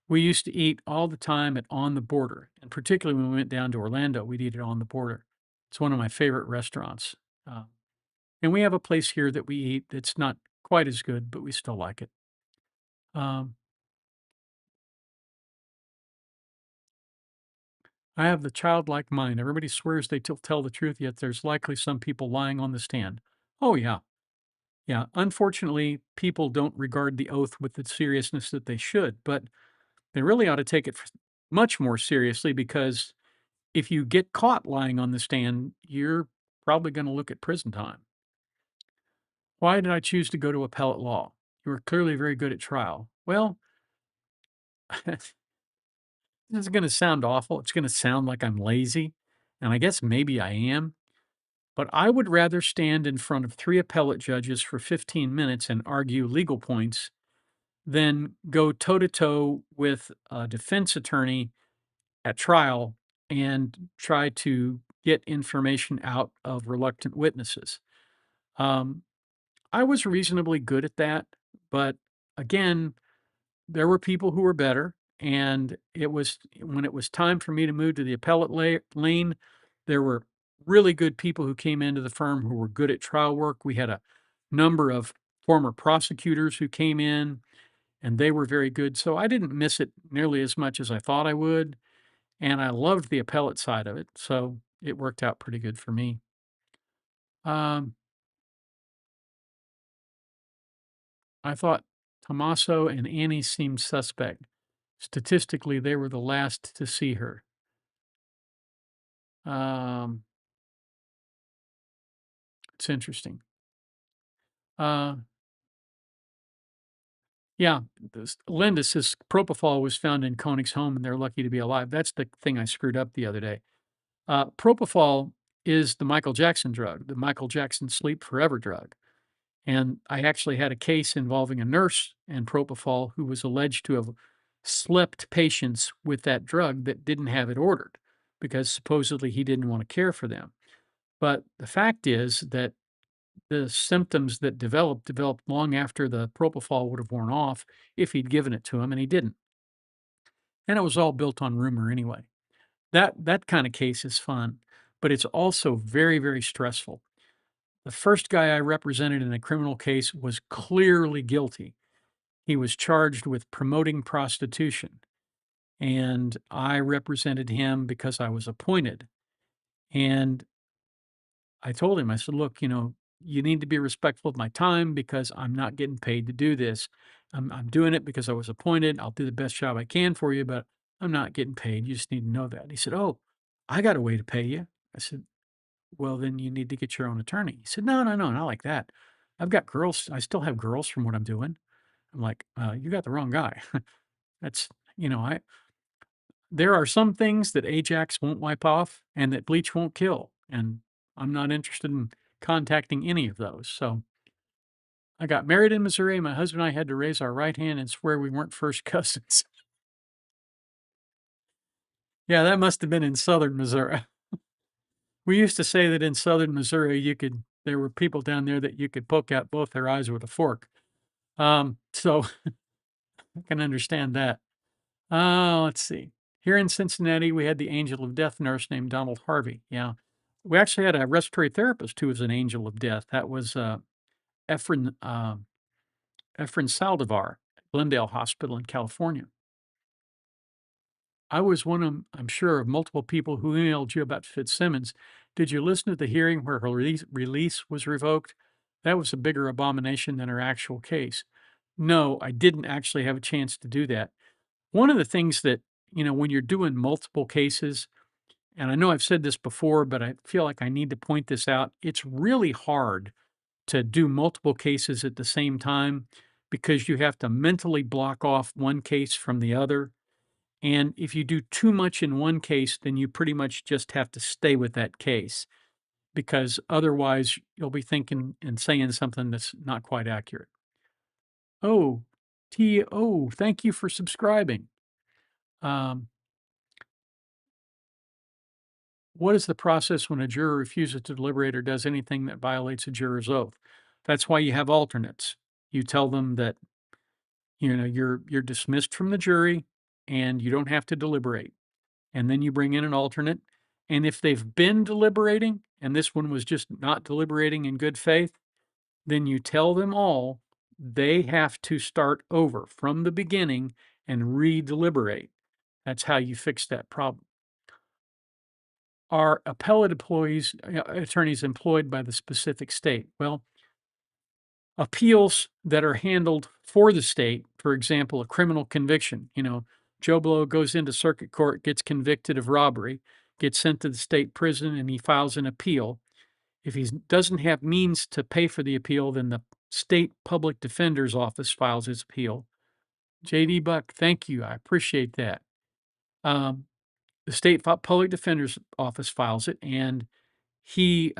We used to eat all the time at On the Border, and particularly when we went down to Orlando, we'd eat it On the Border. It's one of my favorite restaurants. And we have a place here that we eat that's not quite as good, but we still like it. Um, I have the childlike mind. Everybody swears they tell the truth, yet there's likely some people lying on the stand. Oh, yeah. Yeah. Unfortunately, people don't regard the oath with the seriousness that they should, but they really ought to take it much more seriously because if you get caught lying on the stand, you're probably going to look at prison time. Why did I choose to go to appellate law? You were clearly very good at trial. Well, this is going to sound awful. It's going to sound like I'm lazy, and I guess maybe I am. But I would rather stand in front of 3 appellate judges for 15 minutes and argue legal points than go toe to toe with a defense attorney at trial and try to get information out of reluctant witnesses. Um, I was reasonably good at that, but again, there were people who were better, and it was when it was time for me to move to the appellate lane, there were really good people who came into the firm who were good at trial work. We had a number of former prosecutors who came in, and they were very good. So I didn't miss it nearly as much as I thought I would, and I loved the appellate side of it. So it worked out pretty good for me. Um, I thought Tommaso and Annie seemed suspect. Statistically, they were the last to see her. Um, it's interesting. Uh, yeah, Linda says propofol was found in Koenig's home and they're lucky to be alive. That's the thing I screwed up the other day. Propofol is the Michael Jackson drug, the Michael Jackson sleep forever drug. And I actually had a case involving a nurse and propofol who was alleged to have slept patients with that drug that didn't have it ordered because supposedly he didn't want to care for them. But the fact is that the symptoms that developed long after the propofol would have worn off if he'd given it to him, and he didn't. And it was all built on rumor anyway. That kind of case is fun, but it's also very, very stressful. The first guy I represented in a criminal case was clearly guilty. He was charged with promoting prostitution, and I represented him because I was appointed. And I told him, I said, "Look, you need to be respectful of my time because I'm not getting paid to do this. I'm doing it because I was appointed. I'll do the best job I can for you, but I'm not getting paid. You just need to know that." He said, "Oh, I got a way to pay you." I said, "Well, then you need to get your own attorney." He said, "No, no, no, not like that. I've got girls. I still have girls from what I'm doing." I'm like, "You got the wrong guy." That's, I there are some things that Ajax won't wipe off and that bleach won't kill, and I'm not interested in contacting any of those. So I got married in Missouri. My husband and I had to raise our right hand and swear we weren't first cousins. Yeah, that must have been in southern Missouri. We used to say that in southern Missouri, there were people down there that you could poke out both their eyes with a fork. So I can understand that. Let's see. Here in Cincinnati, we had the angel of death nurse named Donald Harvey. Yeah. We actually had a respiratory therapist who was an angel of death. That was Efren, Efren Saldivar, Glendale Hospital in California. I was one of, I'm sure, of multiple people who emailed you about Fitzsimmons. Did you listen to the hearing where her release was revoked? That was a bigger abomination than her actual case. No, I didn't actually have a chance to do that. One of the things that, when you're doing multiple cases, and I know I've said this before, but I feel like I need to point this out. It's really hard to do multiple cases at the same time because you have to mentally block off one case from the other. And if you do too much in one case, then you pretty much just have to stay with that case because otherwise you'll be thinking and saying something that's not quite accurate. Oh, thank you for subscribing. Um, what is the process when a juror refuses to deliberate or does anything that violates a juror's oath? That's why you have alternates. You tell them that you're dismissed from the jury and you don't have to deliberate. And then you bring in an alternate. And if they've been deliberating and this one was just not deliberating in good faith, then you tell them all they have to start over from the beginning and re-deliberate. That's how you fix that problem. Are appellate attorneys employed by the specific state? Well, appeals that are handled for the state, for example, a criminal conviction, Joe Blow goes into circuit court, gets convicted of robbery, gets sent to the state prison, and he files an appeal. If he doesn't have means to pay for the appeal, then the state public defender's office files his appeal. JD Buck, thank you. I appreciate that. Um, the state public defender's office files it, and he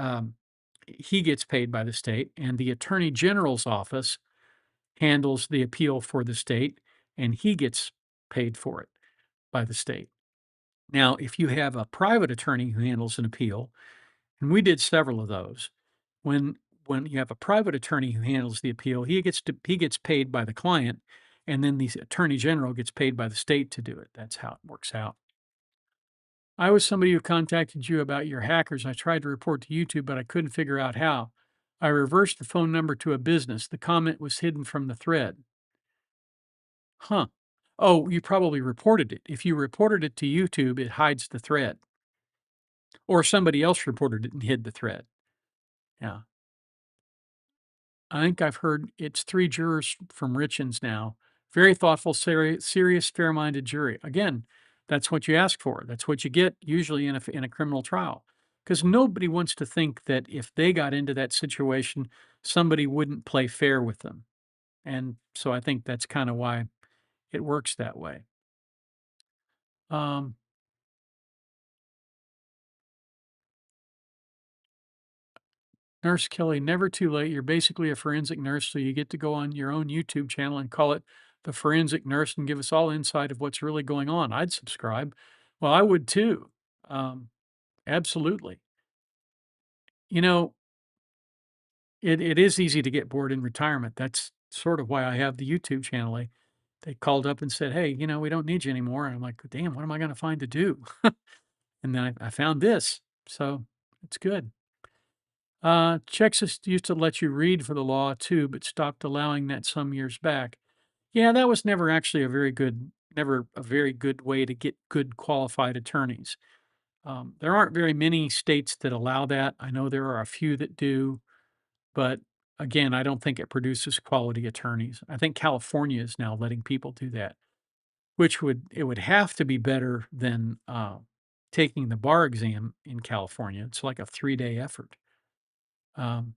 gets paid by the state, and the attorney general's office handles the appeal for the state, and he gets paid for it by the state. Now, if you have a private attorney who handles an appeal, and we did several of those, when when you have a private attorney who handles the appeal, he gets paid by the client, and then the attorney general gets paid by the state to do it. That's how it works out. I was somebody who contacted you about your hackers. I tried to report to YouTube, but I couldn't figure out how. I reversed the phone number to a business. The comment was hidden from the thread. Huh. Oh, you probably reported it. If you reported it to YouTube, it hides the thread. Or somebody else reported it and hid the thread. Yeah. I think I've heard it's 3 jurors from Richens now. Very thoughtful, serious, fair-minded jury. Again, that's what you ask for. That's what you get usually in a criminal trial. Because nobody wants to think that if they got into that situation, somebody wouldn't play fair with them. And so I think that's kind of why it works that way. Um, Nurse Kelly, never too late. You're basically a forensic nurse, so you get to go on your own YouTube channel and call it The Forensic Nurse and give us all insight of what's really going on. I'd subscribe. Well, I would too. Um, absolutely. You know, it is easy to get bored in retirement. That's sort of why I have the YouTube channel. They called up and said, "Hey, we don't need you anymore." And I'm like, "Damn, what am I going to find to do?" And then I found this. So it's good. Texas used to let you read for the law too, but stopped allowing that some years back. Yeah, that was never actually never a very good way to get good qualified attorneys. There aren't very many states that allow that. I know there are a few that do, but again, I don't think it produces quality attorneys. I think California is now letting people do that, which would have to be better than taking the bar exam in California. It's like a 3-day effort. Um,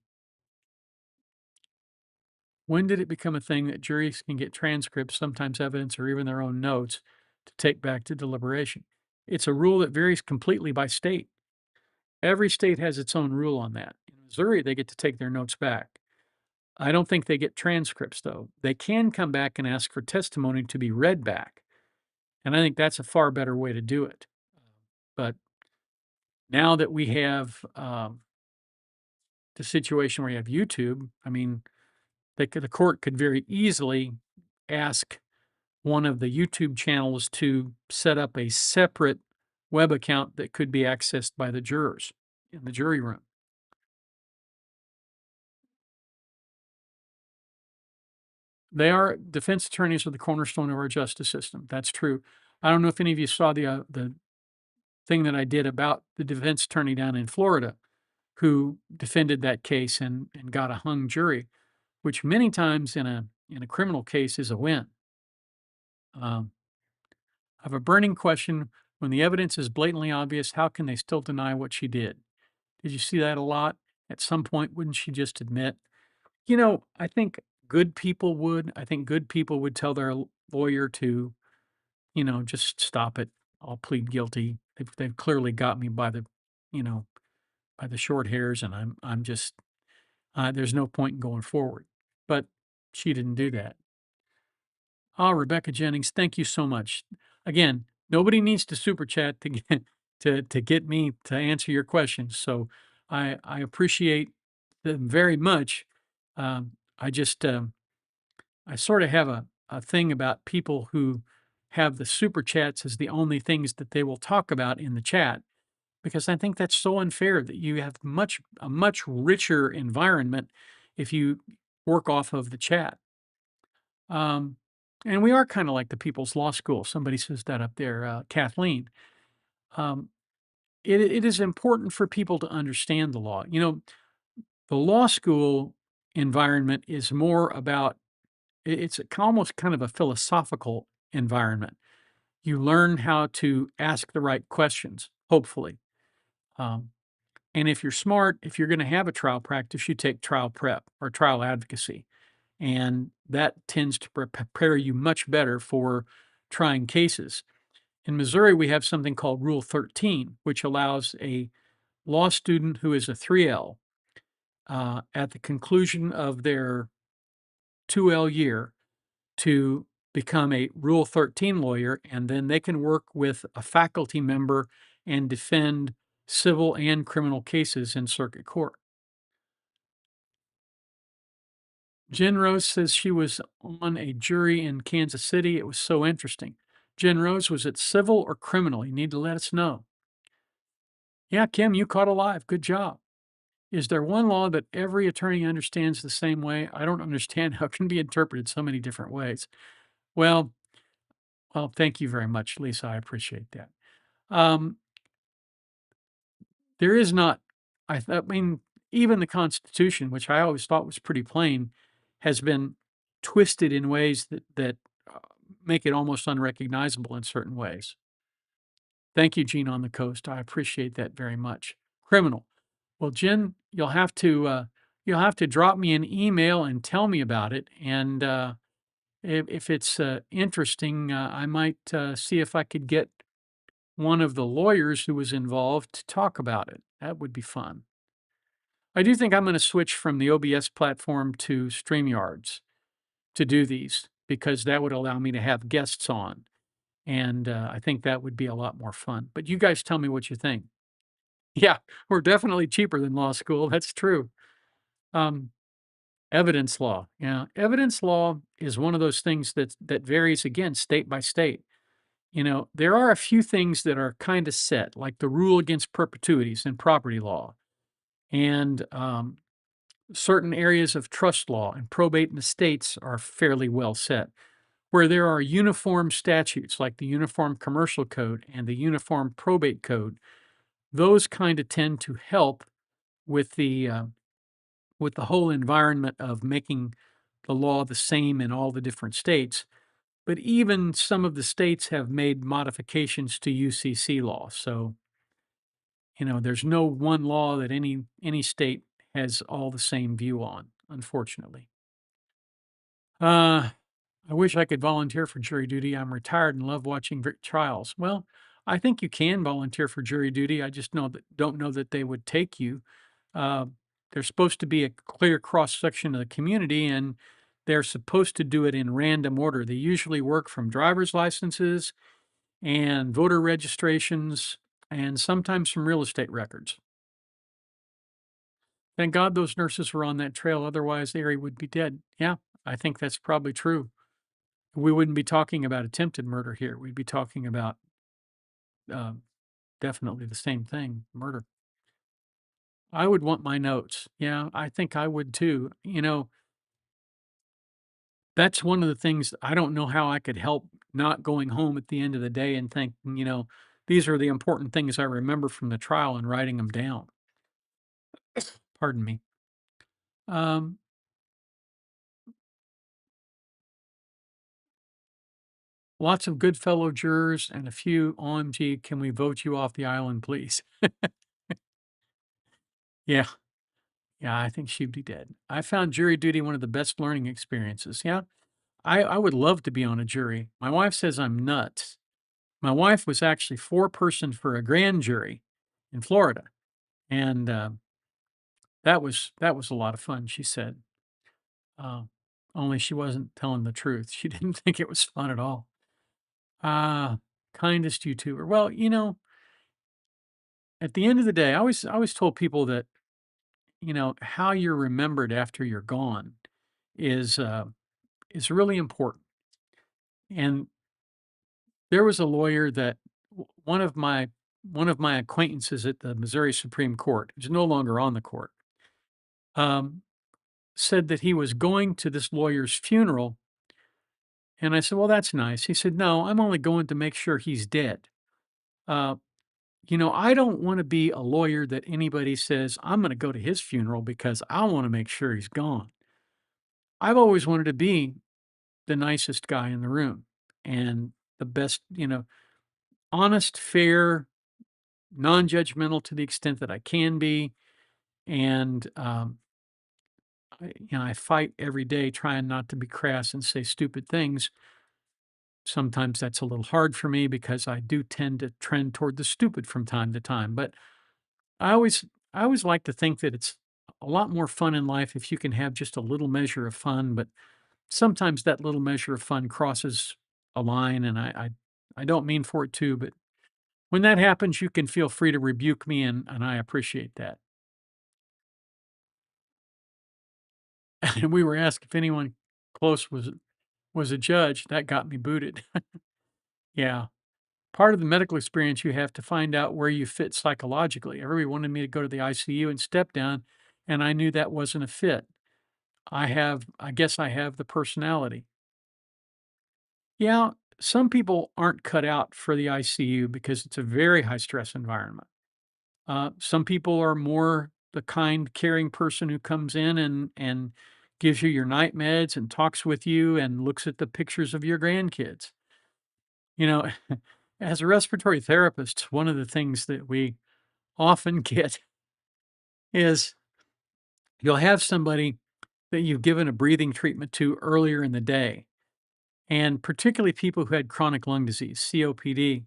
When did it become a thing that juries can get transcripts, sometimes evidence, or even their own notes to take back to deliberation? It's a rule that varies completely by state. Every state has its own rule on that. In Missouri, they get to take their notes back. I don't think they get transcripts, though. They can come back and ask for testimony to be read back. And I think that's a far better way to do it. But now that we have the situation where you have YouTube, I mean, the court could very easily ask one of the YouTube channels to set up a separate web account that could be accessed by the jurors in the jury room. Defense attorneys are the cornerstone of our justice system. That's true. I don't know if any of you saw the thing that I did about the defense attorney down in Florida who defended that case and got a hung jury, which many times in a criminal case is a win. Um, I have a burning question. When the evidence is blatantly obvious, how can they still deny what she did? Did you see that a lot? At some point, wouldn't she just admit? I think good people would. I think good people would tell their lawyer to, just stop it. I'll plead guilty. They've clearly got me you know, by the short hairs, and I'm just there's no point in going forward. But she didn't do that. Ah, Rebecca Jennings, thank you so much. Again, nobody needs to super chat to get to get me to answer your questions. So I appreciate them very much. I just I sort of have a thing about people who have the super chats as the only things that they will talk about in the chat because I think that's so unfair that you have a much richer environment if you work off of the chat. Um, and we are kind of like the people's law school. Somebody says that up there, Kathleen. Um, it is important for people to understand the law. The law school environment is more about it's almost kind of a philosophical environment. You learn how to ask the right questions, hopefully. Um, and if you're smart, if you're going to have a trial practice, you take trial prep or trial advocacy. And that tends to prepare you much better for trying cases. In Missouri, we have something called Rule 13, which allows a law student who is a 3L at the conclusion of their 2L year to become a Rule 13 lawyer, and then they can work with a faculty member and defend civil and criminal cases in circuit court. Jen Rose says she was on a jury in Kansas City. It was so interesting. Jen Rose, was it civil or criminal? You need to let us know. Yeah, Kim, you caught alive. Good job. Is there one law that every attorney understands the same way? I don't understand how it can be interpreted so many different ways. Well, well, thank you very much, Lisa. I appreciate that. Um, there is not, I mean, even the Constitution, which I always thought was pretty plain, has been twisted in ways that uh, make it almost unrecognizable in certain ways. Thank you, Gene on the Coast. I appreciate that very much. Criminal. Well, Jen, you'll have to drop me an email and tell me about it. And if it's interesting, I might see if I could get one of the lawyers who was involved to talk about it. That would be fun. I do think I'm going to switch from the OBS platform to StreamYards to do these because that would allow me to have guests on. And I think that would be a lot more fun. But you guys tell me what you think. Yeah, we're definitely cheaper than law school. That's true. Um, Evidence law. Yeah, evidence law is one of those things that varies again state by state. You know, there are a few things that are kind of set, like the rule against perpetuities in property law, and certain areas of trust law and probate and estates are fairly well set. Where there are uniform statutes like the Uniform Commercial Code and the Uniform Probate Code, those kind of tend to help with the whole environment of making the law the same in all the different states. But even some of the states have made modifications to UCC law. So, you know, there's no one law that any state has all the same view on, unfortunately. I wish I could volunteer for jury duty. I'm retired and love watching trials. Well, I think you can volunteer for jury duty. I just don't know that they would take you. Uh, there's supposed to be a clear cross section of the community, and they're supposed to do it in random order. They usually work from driver's licenses and voter registrations, and sometimes from real estate records. Thank God those nurses were on that trail. Otherwise, the area would be dead. Yeah, I think that's probably true. We wouldn't be talking about attempted murder here. We'd be talking about uh, definitely the same thing, murder. I would want my notes. Yeah, I think I would too. You know, that's one of the things I don't know how I could help not going home at the end of the day and thinking, you know, these are the important things I remember from the trial and writing them down. Pardon me. Um, Lots of good fellow jurors and a few OMG, can we vote you off the island, please? Yeah. Yeah, I think she'd be dead. I found jury duty one of the best learning experiences. Yeah, I would love to be on a jury. My wife says I'm nuts. My wife was actually foreperson for a grand jury in Florida, and that was a lot of fun. She said, uh, only she wasn't telling the truth. She didn't think it was fun at all. Ah, kindest YouTuber. Well, you know, at the end of the day, I always told people that you know how you're remembered after you're gone is uh, is really important. And there was a lawyer that one of my acquaintances at the Missouri Supreme Court, who's no longer on the court, um, said that he was going to this lawyer's funeral. And I said, "Well, that's nice." He said, "No, I'm only going to make sure he's dead." Uh, you know, I don't want to be a lawyer that anybody says, "I'm going to go to his funeral because I want to make sure he's gone." I've always wanted to be the nicest guy in the room and the best, you know, honest, fair, non-judgmental to the extent that I can be, and I fight every day trying not to be crass and say stupid things. Sometimes that's a little hard for me because I do tend to trend toward the stupid from time to time. But I always I always like to think that it's a lot more fun in life if you can have just a little measure of fun. But sometimes that little measure of fun crosses a line, and I don't mean for it to, but when that happens, you can feel free to rebuke me, and I appreciate that. And we were asked if anyone close was a judge. That got me booted. Yeah. Part of the medical experience, you have to find out where you fit psychologically. Everybody wanted me to go to the ICU and step down, and I knew that wasn't a fit. I guess I have the personality. Yeah, some people aren't cut out for the ICU because it's a very high stress environment. Some people are more the kind, caring person who comes in and gives you your night meds and talks with you and looks at the pictures of your grandkids. You know, as a respiratory therapist, one of the things that we often get is you'll have somebody that you've given a breathing treatment to earlier in the day, and particularly people who had chronic lung disease, COPD.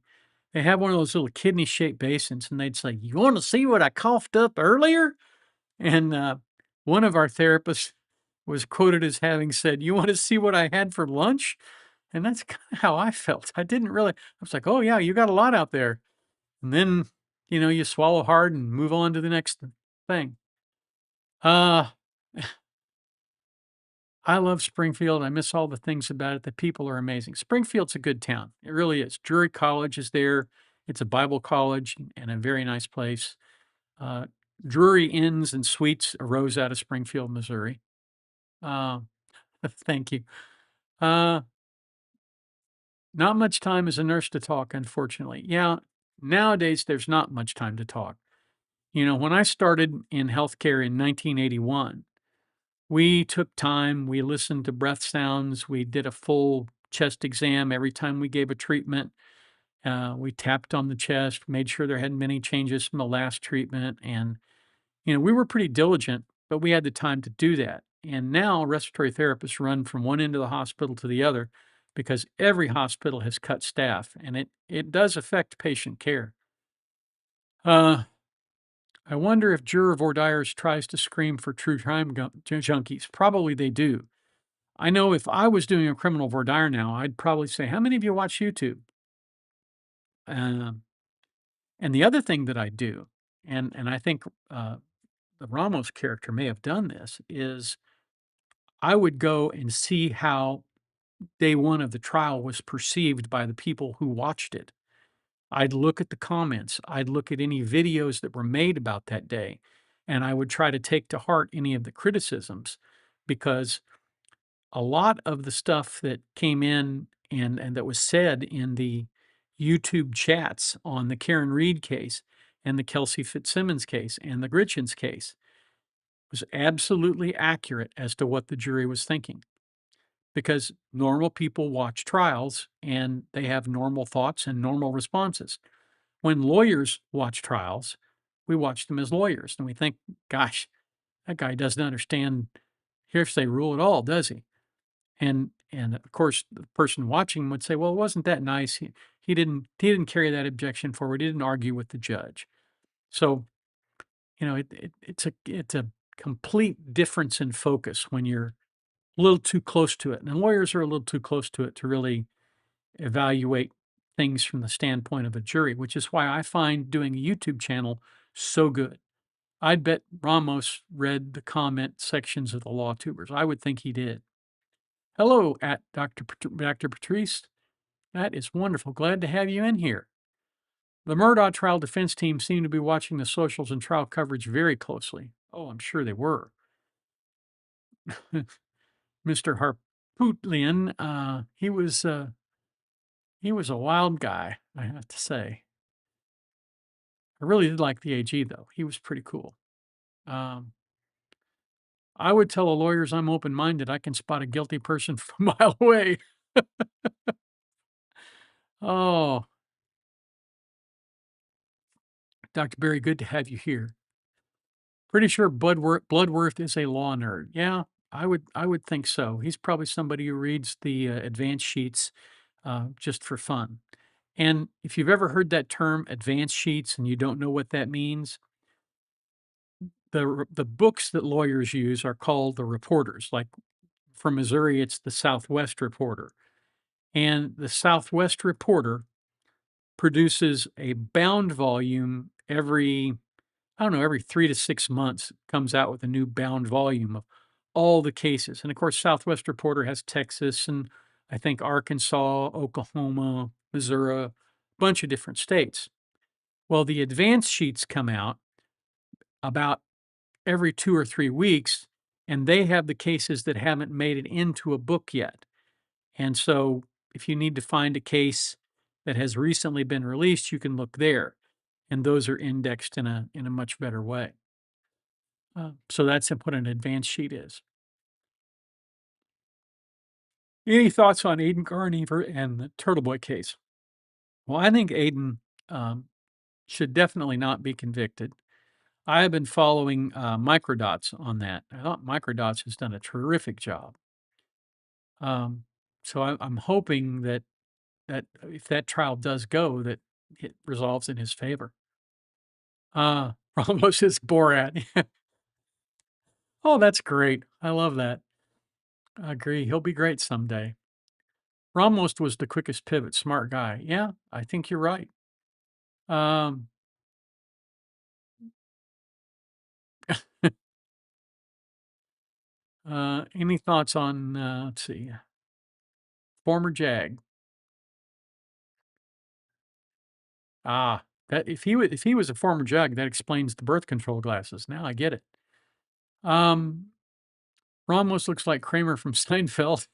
They have one of those little kidney shaped basins, and they'd say, "You want to see what I coughed up earlier?" And one of our therapists was quoted as having said, "You want to see what I had for lunch?" And that's kind of how I felt. I didn't really, I was like, "Oh, yeah, you got a lot out there." And then, you swallow hard and move on to the next thing. Uh, I love Springfield. I miss all the things about it. The people are amazing. Springfield's a good town. It really is. Drury College is there. It's a Bible college and a very nice place. Uh, Drury Inns and Suites arose out of Springfield, Missouri. Uh, thank you. Uh, Not much time as a nurse to talk, unfortunately. Yeah, nowadays there's not much time to talk. When I started in healthcare in 1981, we took time, we listened to breath sounds, we did a full chest exam every time we gave a treatment. We tapped on the chest, made sure there hadn't been any changes from the last treatment. And, we were pretty diligent, but we had the time to do that. And now respiratory therapists run from one end of the hospital to the other because every hospital has cut staff and it does affect patient care. Uh, I wonder if Juror Vordiers tries to scream for true crime junkies. Probably they do. I know if I was doing a criminal voir dire now, I'd probably say, "How many of you watch YouTube?" Um, and the other thing that I do, and I think the Ramos character may have done this, is I would go and see how day one of the trial was perceived by the people who watched it. I'd look at the comments, I'd look at any videos that were made about that day, and I would try to take to heart any of the criticisms because a lot of the stuff that came in and that was said in the YouTube chats on the Karen Reed case and the Kelsey Fitzsimmons case and the Gritchens case was absolutely accurate as to what the jury was thinking because normal people watch trials and they have normal thoughts and normal responses. When lawyers watch trials, we watch them as lawyers and we think, gosh, that guy doesn't understand hearsay rule at all, does he? And of course, the person watching would say, "Well, wasn't that nice? He didn't carry that objection forward. He didn't argue with the judge." So, it's a complete difference in focus when you're a little too close to it. And lawyers are a little too close to it to really evaluate things from the standpoint of a jury, which is why I find doing a YouTube channel so good. I'd bet Ramos read the comment sections of the Law Tubers. I would think he did. Hello, at Dr. Patrice. That is wonderful. Glad to have you in here. The Murdaugh trial defense team seemed to be watching the socials and trial coverage very closely. Oh, I'm sure they were. Mr. Harpootlian, he was a wild guy, I have to say. I really did like the AG though. He was pretty cool. Um, I would tell the lawyers I'm open-minded. I can spot a guilty person from a mile away. Oh, Dr. Berry, good to have you here. Pretty sure Bloodworth is a law nerd. Yeah, I would think so. He's probably somebody who reads the advance sheets just for fun. And if you've ever heard that term advance sheets and you don't know what that means, the books that lawyers use are called the reporters, like from Missouri, it's the Southwest Reporter. And the Southwest Reporter produces a bound volume every, I don't know, every 3 to 6 months comes out with a new bound volume of all the cases. And of course, Southwest Reporter has Texas and I think Arkansas, Oklahoma, Missouri, a bunch of different states. Well, the advance sheets come out about every 2 or 3 weeks, and they have the cases that haven't made it into a book yet. And so if you need to find a case that has recently been released, you can look there, and those are indexed in a much better way. So that's what an advance sheet is. Any thoughts on Aiden Garniver and the Turtle Boy case? Well, I think Aiden um, should definitely not be convicted. I have been following Microdots on that. I thought Microdots has done a terrific job. Um, so I'm hoping that if that trial does go, that it resolves in his favor. Ramos is Borat. Oh, that's great. I love that. I agree. He'll be great someday. Ramos was the quickest pivot, smart guy. Yeah, I think you're right. Um, any thoughts on, let's see, former Jag? Ah, that if he was a former Jag, that explains the birth control glasses. Now I get it. Um, Ramos looks like Kramer from Seinfeld.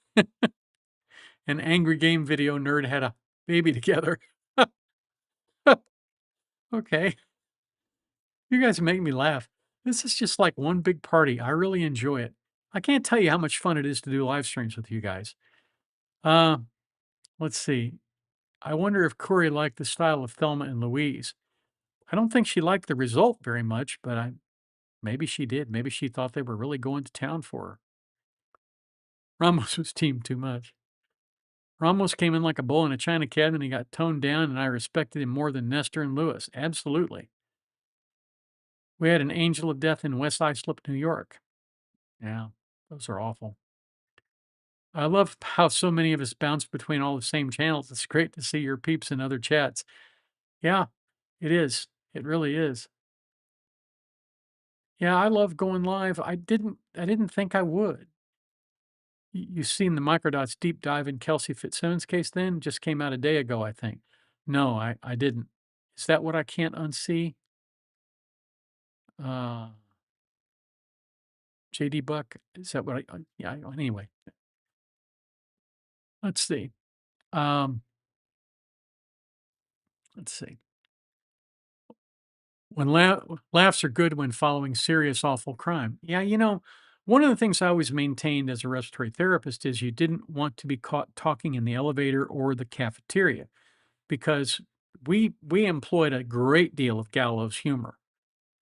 An angry game video nerd had a baby together. Okay, you guys make me laugh. This is just like one big party. I really enjoy it. I can't tell you how much fun it is to do live streams with you guys. Uh, let's see. I wonder if Corey liked the style of Thelma and Louise. I don't think she liked the result very much, but maybe she did. Maybe she thought they were really going to town for her. Ramos was teamed too much. Ramos came in like a bull in a china cabinet. He got toned down, and I respected him more than Nestor and Lewis. Absolutely. We had an angel of death in West Islip, New York. Yeah, those are awful. I love how so many of us bounce between all the same channels. It's great to see your peeps in other chats. Yeah, it is. It really is. Yeah, I love going live. I didn't think I would. You've seen the Microdots deep dive in Kelsey Fitzsimmons case then? Just came out a day ago, I think. No, I didn't. Is that what I can't unsee? Uh, JD Buck, is that what yeah, anyway. Let's see. Um, let's see. When laughs are good when following serious, awful crime. Yeah, one of the things I always maintained as a respiratory therapist is you didn't want to be caught talking in the elevator or the cafeteria because we employed a great deal of gallows humor.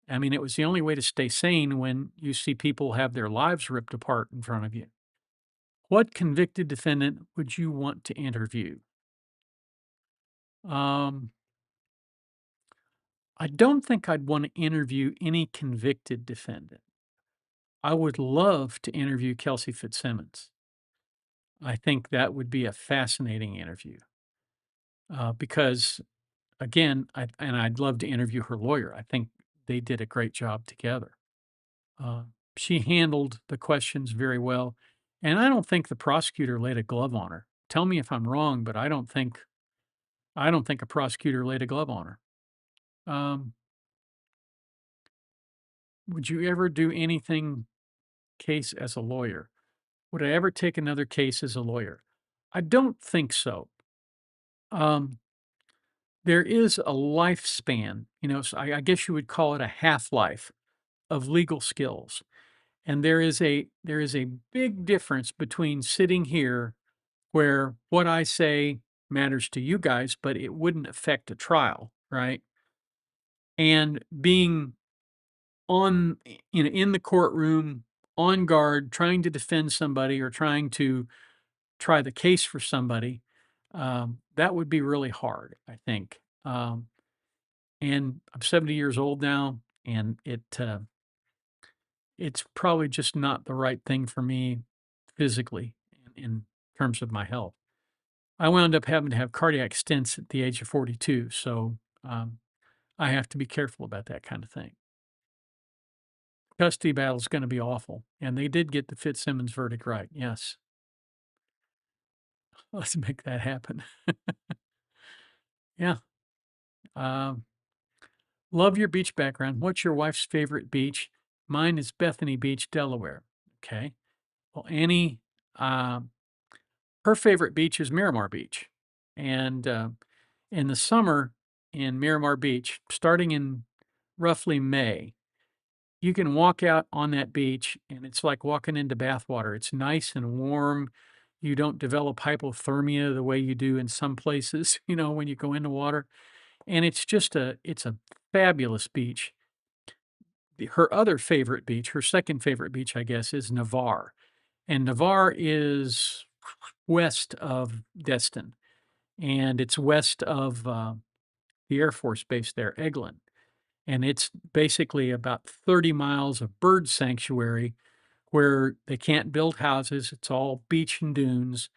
I mean, it was the only way to stay sane when you see people have their lives ripped apart in front of you. What convicted defendant would you want to interview? Um, I don't think I'd want to interview any convicted defendant. I would love to interview Kelsey Fitzsimmons. I think that would be a fascinating interview because, again, I'd love to interview her lawyer. I think they did a great job together. Uh, she handled the questions very well, and I don't think the prosecutor laid a glove on her. Tell me if I'm wrong, but I don't think a prosecutor laid a glove on her. Um, would you ever do anything case as a lawyer? Would I ever take another case as a lawyer? I don't think so. Um, there is a lifespan, so I guess you would call it a half-life of legal skills. And there is a big difference between sitting here where what I say matters to you guys, but it wouldn't affect a trial, right? And being on, in the courtroom, on guard, trying to defend somebody or trying to try the case for somebody, that would be really hard, I think. And I'm 70 years old now, and it's probably just not the right thing for me physically in terms of my health. I wound up having to have cardiac stents at the age of 42, so um, I have to be careful about that kind of thing. Custody battle is going to be awful, and they did get the Fitzsimmons verdict right. Yes, let's make that happen. Yeah. Um, Love your beach background. What's your wife's favorite beach? Mine is Bethany Beach, Delaware. Okay. Well, Annie, um, her favorite beach is Miramar Beach. And in the summer in Miramar Beach, starting in roughly May, you can walk out on that beach and it's like walking into bathwater. It's nice and warm. You don't develop hypothermia the way you do in some places, when you go into water. And it's a fabulous beach. Her other favorite beach, her second favorite beach, I guess, is Navarre. And Navarre is west of Destin, and it's west of the Air Force Base there, Eglin. And it's basically about 30 miles of bird sanctuary where they can't build houses. It's all beach and dunes.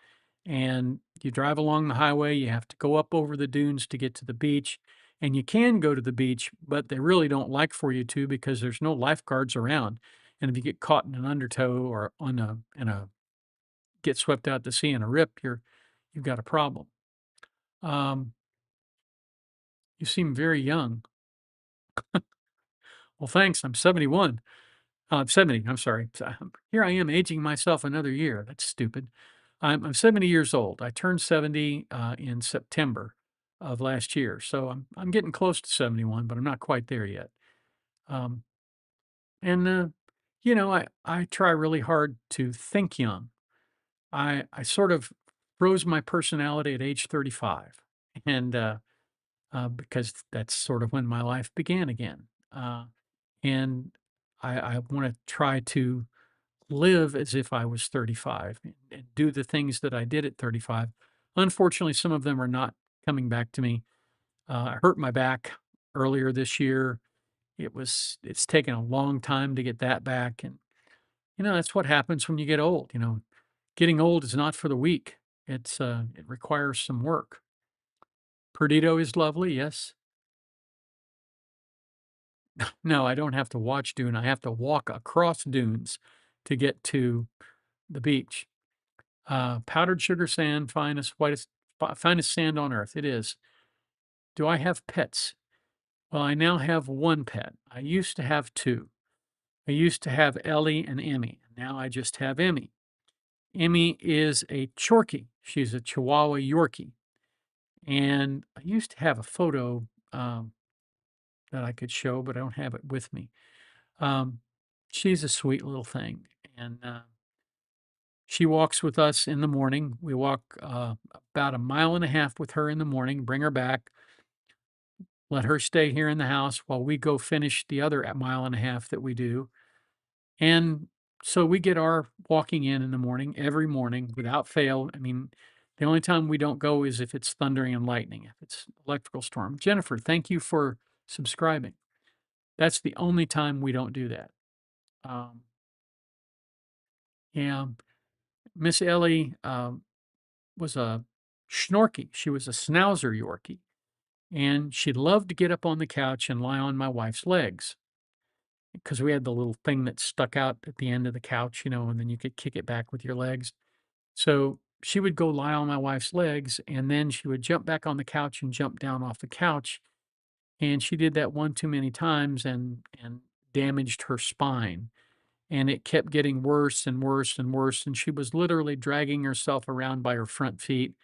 And you drive along the highway, you have to go up over the dunes to get to the beach. And you can go to the beach, but they really don't like for you to because there's no lifeguards around. And if you get caught in an undertow or on a in a get swept out to sea in a rip, you've got a problem. Um, you seem very young. Well, thanks. I'm 71. 70, I'm sorry. Here I am aging myself another year. That's stupid. I'm 70 years old. I turned 70 in September of last year. So I'm getting close to 71, but I'm not quite there yet. Um, and I try really hard to think young. I sort of froze my personality at age 35, and because that's sort of when my life began again. And I want to try to live as if I was 35 and do the things that I did at 35. Unfortunately, some of them are not coming back to me. I hurt my back earlier this year. It's taken a long time to get that back. And, that's what happens when you get old. Getting old is not for the weak. It requires some work. Perdido is lovely. Yes. No, I don't have to watch Dune. I have to walk across dunes to get to the beach. Powdered sugar sand, finest sand on earth. It is. Do I have pets? Well, I now have one pet. I used to have two. I used to have Ellie and Emmy. Now I just have Emmy. Emmy is a Chorkie. She's a Chihuahua Yorkie. And I used to have a photo that I could show, but I don't have it with me. Um, she's a sweet little thing. And she walks with us in the morning. We walk about a mile and a half with her in the morning, bring her back, let her stay here in the house while we go finish the other mile and a half that we do. And so we get our walking in the morning, every morning without fail. I mean, the only time we don't go is if it's thundering and lightning, if it's electrical storm. Jennifer, thank you for subscribing. That's the only time we don't do that. Um, yeah, Miss Ellie was a Schnorky. She was a Schnauzer Yorkie, and she loved to get up on the couch and lie on my wife's legs because we had the little thing that stuck out at the end of the couch, and then you could kick it back with your legs. So she would go lie on my wife's legs, and then she would jump back on the couch and jump down off the couch. And she did that one too many times and damaged her spine. And it kept getting worse and worse and worse. And she was literally dragging herself around by her front feet.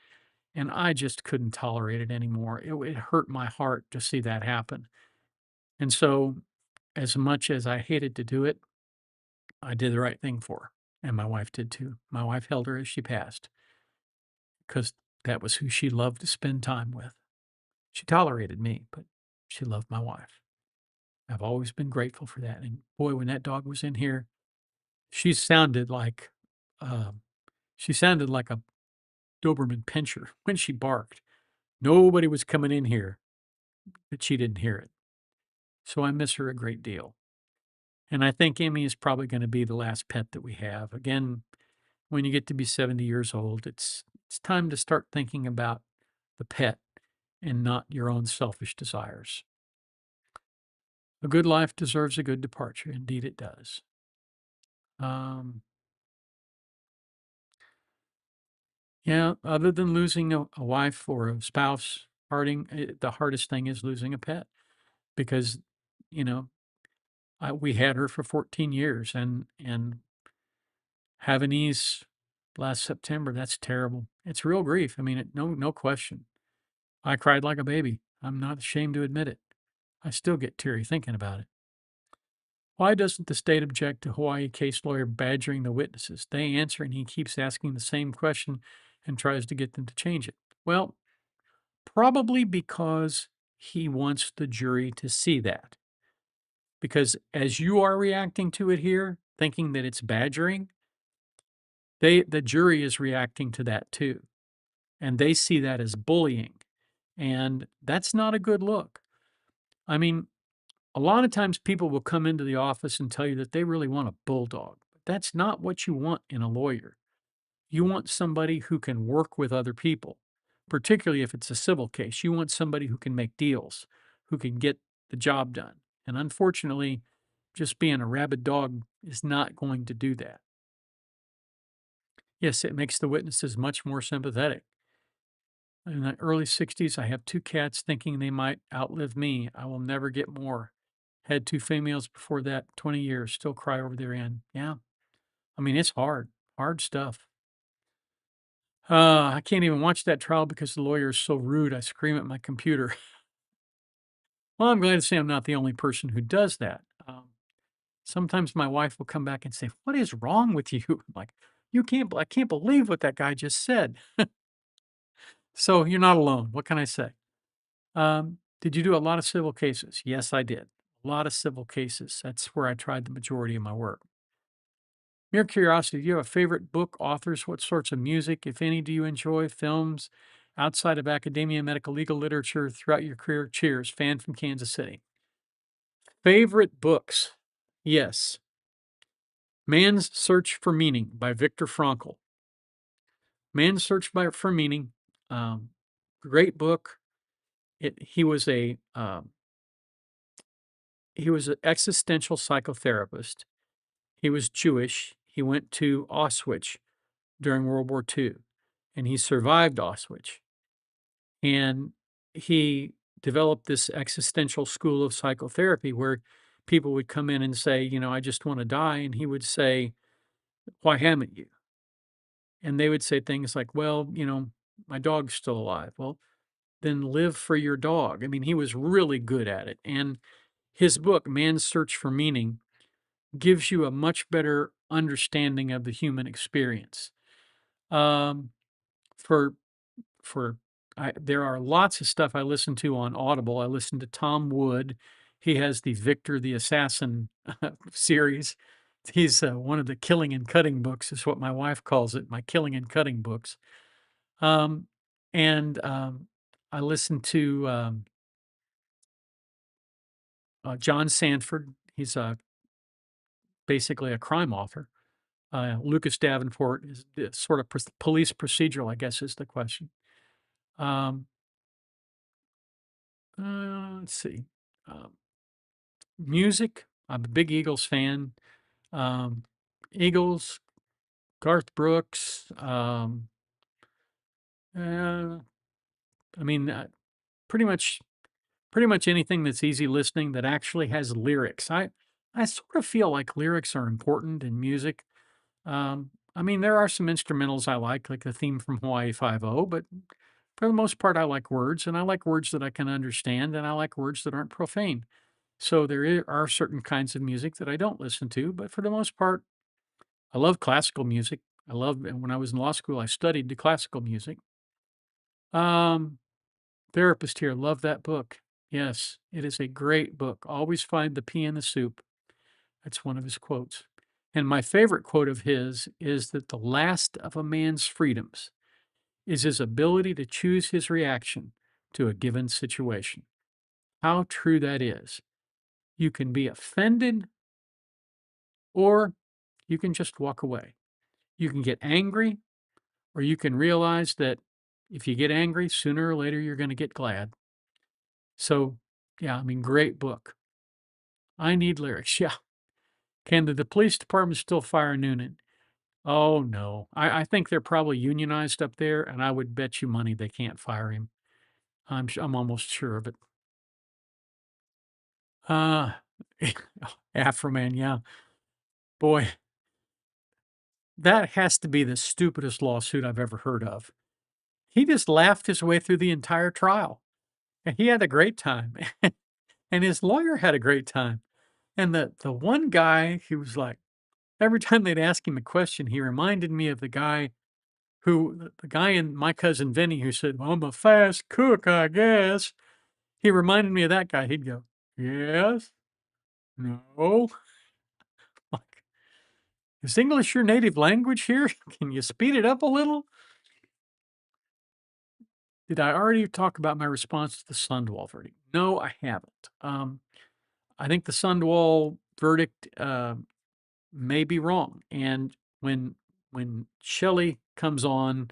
And I just couldn't tolerate it anymore. It hurt my heart to see that happen. And so, as much as I hated to do it, I did the right thing for her. And my wife did too. My wife held her as she passed because that was who she loved to spend time with. She tolerated me, but she loved my wife. I've always been grateful for that. And boy, when that dog was in here, she sounded like um, she sounded like a Doberman Pinscher when she barked. Nobody was coming in here that she didn't hear it. So I miss her a great deal. And I think Emmy is probably going to be the last pet that we have. Again, when you get to be 70 years old, it's time to start thinking about the pet and not your own selfish desires. A good life deserves a good departure. Indeed, it does. Um, yeah, other than losing a wife or a spouse, the hardest thing is losing a pet because, you know, we had her for 14 years and having these last September, that's terrible. It's real grief. I mean, no question. I cried like a baby. I'm not ashamed to admit it. I still get teary thinking about it. Why doesn't the state object to Hawaii case lawyer badgering the witnesses? They answer and he keeps asking the same question and tries to get them to change it. Well, probably because he wants the jury to see that. Because as you are reacting to it here, thinking that it's badgering, the jury is reacting to that too. And they see that as bullying. And that's not a good look. I mean, a lot of times people will come into the office and tell you that they really want a bulldog. But that's not what you want in a lawyer. You want somebody who can work with other people, particularly if it's a civil case. You want somebody who can make deals, who can get the job done. And unfortunately, just being a rabid dog is not going to do that. Yes, it makes the witnesses much more sympathetic. In the early 60s, I have two cats thinking they might outlive me. I will never get more. Had two females before that, 20 years, still cry over their end. Yeah. I mean, it's hard stuff. I can't even watch that trial because the lawyer is so rude. I scream at my computer. Well, I'm glad to say I'm not the only person who does that. Sometimes my wife will come back and say, "What is wrong with you?" I'm like, I can't believe what that guy just said. So you're not alone. What can I say? Did you do a lot of civil cases? Yes, I did. A lot of civil cases. That's where I tried the majority of my work. Mere curiosity, do you have a favorite book, authors? What sorts of music, if any, do you enjoy? Films outside of academia, medical, legal literature throughout your career? Cheers, fan from Kansas City. Favorite books? Yes. Man's Search for Meaning by Viktor Frankl. Man's Search for Meaning. Um, Great book. He was an existential psychotherapist. He was Jewish. He went to Auschwitz during World War II, and he survived Auschwitz. And he developed this existential school of psychotherapy where people would come in and say, I just want to die. And he would say, why haven't you? And they would say things like, well, my dog's still alive. Well, then live for your dog. I mean, he was really good at it. And his book, Man's Search for Meaning, gives you a much better understanding of the human experience. Um, for for there are lots of stuff I listen to on Audible. I listen to Tom Wood. He has the Victor the Assassin series. He's one of the killing and cutting books, is what my wife calls it, my killing and cutting books. Um, and I listen to John Sanford. He's basically a crime author. Lucas Davenport is the sort of police procedural, I guess, is the question. Um, let's see. Um, Music, I'm a big Eagles fan. Um, Eagles, Garth Brooks. Uh, I mean, pretty much, pretty much anything that's easy listening that actually has lyrics. I sort of feel like lyrics are important in music. I mean, there are some instrumentals I like the theme from Hawaii Five O, but for the most part, I like words, and I like words that I can understand, and I like words that aren't profane. So are certain kinds of music that I don't listen to, but for the most part, I love classical music. And when I was in law school, I studied the classical music. Um, Therapist here, love that book. Yes, it is a great book. Always find the pea in the soup. That's one of his quotes. And my favorite quote of his is that the last of a man's freedoms is his ability to choose his reaction to a given situation. How true that is. You can be offended or you can just walk away. You can get angry, or you can realize that if you get angry, sooner or later you're gonna get glad. So, yeah, I mean, great book. I need lyrics, yeah. Can the police department still fire Noonan? Oh, no. I think they're probably unionized up there, and I would bet you money they can't fire him. I'm almost sure of it. Uh, Afro Man, yeah. Boy, that has to be the stupidest lawsuit I've ever heard of. He just laughed his way through the entire trial, and he had a great time, and his lawyer had a great time. And the one guy, he was like every time they'd ask him a question, he reminded me of the guy in My Cousin Vinny who said, "Well, I'm a fast cook, I guess." He reminded me of that guy. He'd go, "Yes? No?" Like, "Is English your native language here? Can you speed it up a little?" Did I already talk about my response to the Sundwall verdict? No, I haven't. I think the Sundwall verdict, may be wrong, and when Shelley comes on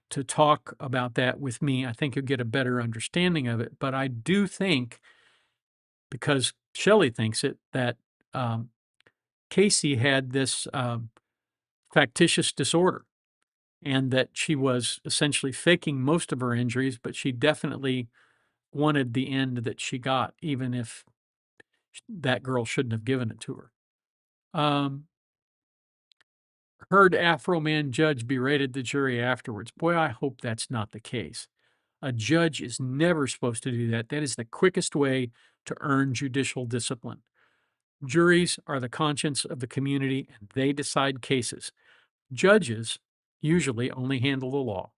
to talk about that with me, I think you'll get a better understanding of it, but I do think, because Shelley thinks it, that, um, Casey had this, factitious disorder, and that she was essentially faking most of her injuries, but she definitely wanted the end that she got, even if that girl shouldn't have given it to her. Um, Heard Afro Man judge berated the jury afterwards. Boy, I hope that's not the case. A judge is never supposed to do that. That is the quickest way to earn judicial discipline. Juries are the conscience of the community and they decide cases. Judges usually only handle the law.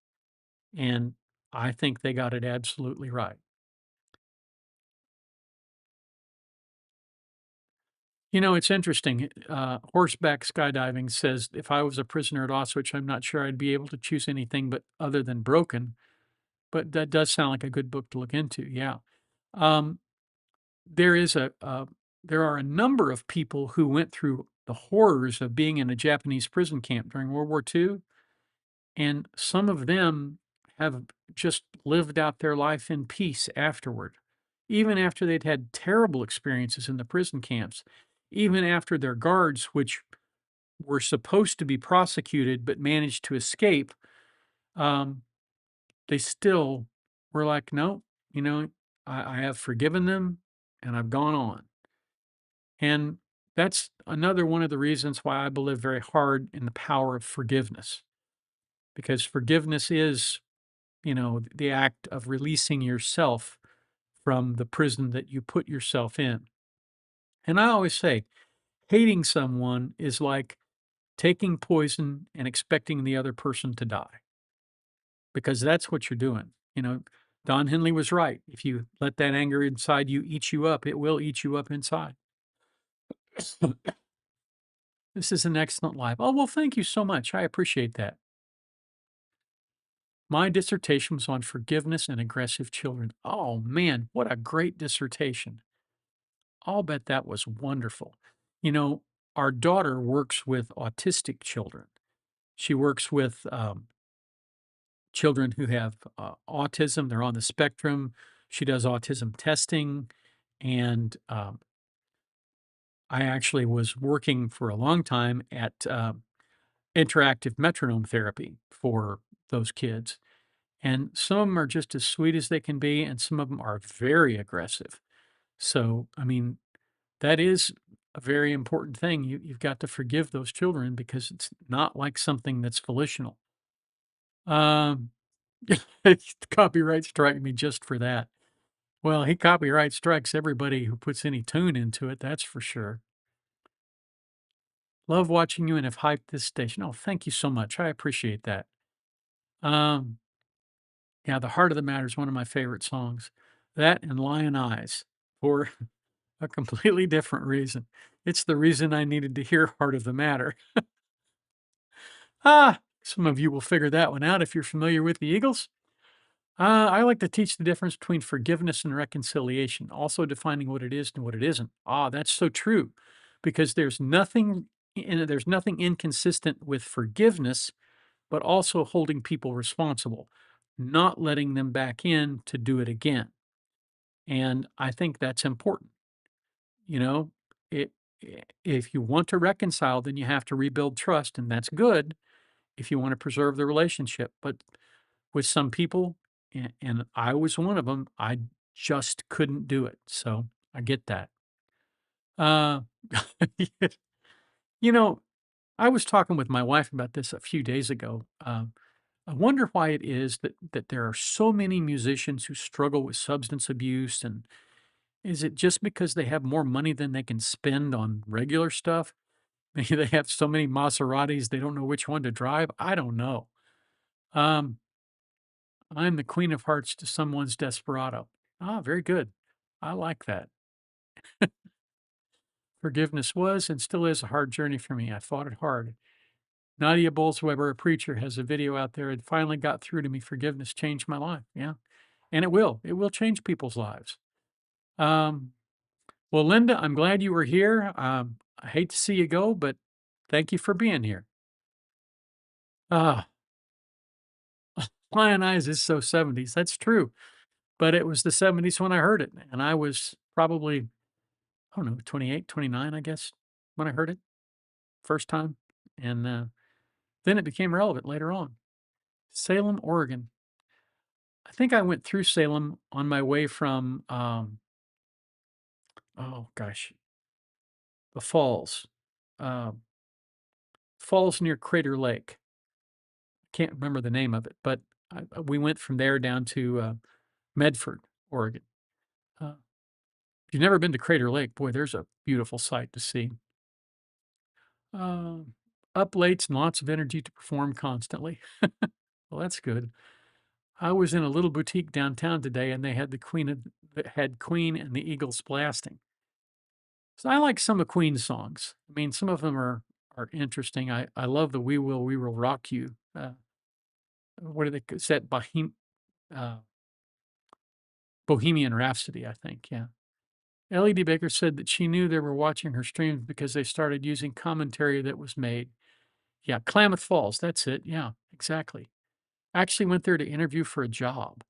And I think they got it absolutely right. You know, it's interesting. Horseback skydiving says if I was a prisoner at Auschwitz, I'm not sure I'd be able to choose anything but other than broken. But that does sound like a good book to look into. Yeah. Um, there is there are a number of people who went through the horrors of being in a Japanese prison camp during World War II, and some of them have just lived out their life in peace afterward, even after they'd had terrible experiences in the prison camps, even after their guards, which were supposed to be prosecuted but managed to escape, um, they still were like, no, you know, I have forgiven them and I've gone on. And that's another one of the reasons why I believe very hard in the power of forgiveness, because forgiveness is, you know, the act of releasing yourself from the prison that you put yourself in. And I always say, hating someone is like taking poison and expecting the other person to die, because that's what you're doing. You know, Don Henley was right. If you let that anger inside you eat you up, it will eat you up inside. This is an excellent live. Oh, well, thank you so much. I appreciate that. My dissertation was on forgiveness and aggressive children. Oh, man, what a great dissertation. I'll bet that was wonderful. You know, our daughter works with autistic children. She works with children who have autism, they're on the spectrum. She does autism testing. And I actually was working for a long time at interactive metronome therapy for those kids. And some of them are just as sweet as they can be, and some of them are very aggressive. So, I mean, that is a very important thing. You've got to forgive those children because it's not like something that's volitional. Um, copyright strike me just for that. Well, he copyright strikes everybody who puts any tune into it, that's for sure. Love watching you and have hyped this station. Oh, thank you so much. I appreciate that. Um, yeah, The Heart of the Matter is one of my favorite songs. That and Lion Eyes for a completely different reason. It's the reason I needed to hear Heart of the Matter. Some of you will figure that one out if you're familiar with the Eagles. I like to teach the difference between forgiveness and reconciliation, also defining what it is and what it isn't. That's so true because there's nothing and there's nothing inconsistent with forgiveness, but also holding people responsible, not letting them back in to do it again. And I think that's important. You know, it, if you want to reconcile, then you have to rebuild trust, and that's good if you want to preserve the relationship. But with some people, and I was one of them, I just couldn't do it. So I get that. Uh, you know, I was talking with my wife about this a few days ago. I wonder why it is that there are so many musicians who struggle with substance abuse, and is it just because they have more money than they can spend on regular stuff? Maybe they have so many Maseratis they don't know which one to drive. I don't know. Um, I'm the Queen of Hearts to someone's desperado. Ah, very good. I like that. Forgiveness was and still is a hard journey for me. I fought it hard. Nadia Bolz-Weber, a preacher, has a video out there. It finally got through to me. Forgiveness changed my life. Yeah. And it will. It will change people's lives. Um, well, Linda, I'm glad you were here. I hate to see you go, but thank you for being here. Ah, Lion Eyes is so 70s. That's true. But it was the 70s when I heard it. And I was probably, I don't know, 28, 29, I guess, when I heard it first time. And then it became relevant later on. Salem, Oregon. I think I went through Salem on my way from, oh gosh, the falls, uh, falls near Crater Lake. Can't remember the name of it, but we went from there down to Medford, Oregon. Uh, if you've never been to Crater Lake, boy, there's a beautiful sight to see. Uh, Up late and lots of energy to perform constantly. Well, that's good. I was in a little boutique downtown today, and they had had Queen and the Eagles blasting. So I like some of Queen's songs. I mean, some of them are interesting. I love the We Will Rock You. What do they set uh, Bohemian Rhapsody, I think. Yeah. LED Baker said that she knew they were watching her streams because they started using commentary that was made. Yeah, Klamath Falls. That's it. Yeah, exactly. I actually went there to interview for a job,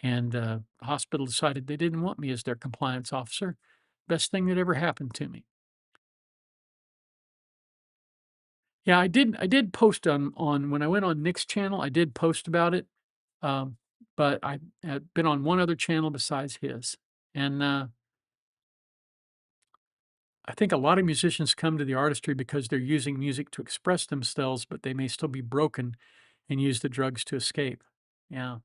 and the hospital decided they didn't want me as their compliance officer. Best thing that ever happened to me. Yeah, I did post on when I went on Nick's channel, I did post about it, um, but I had been on one other channel besides his, and, I think a lot of musicians come to the artistry because they're using music to express themselves, but they may still be broken and use the drugs to escape. Yeah.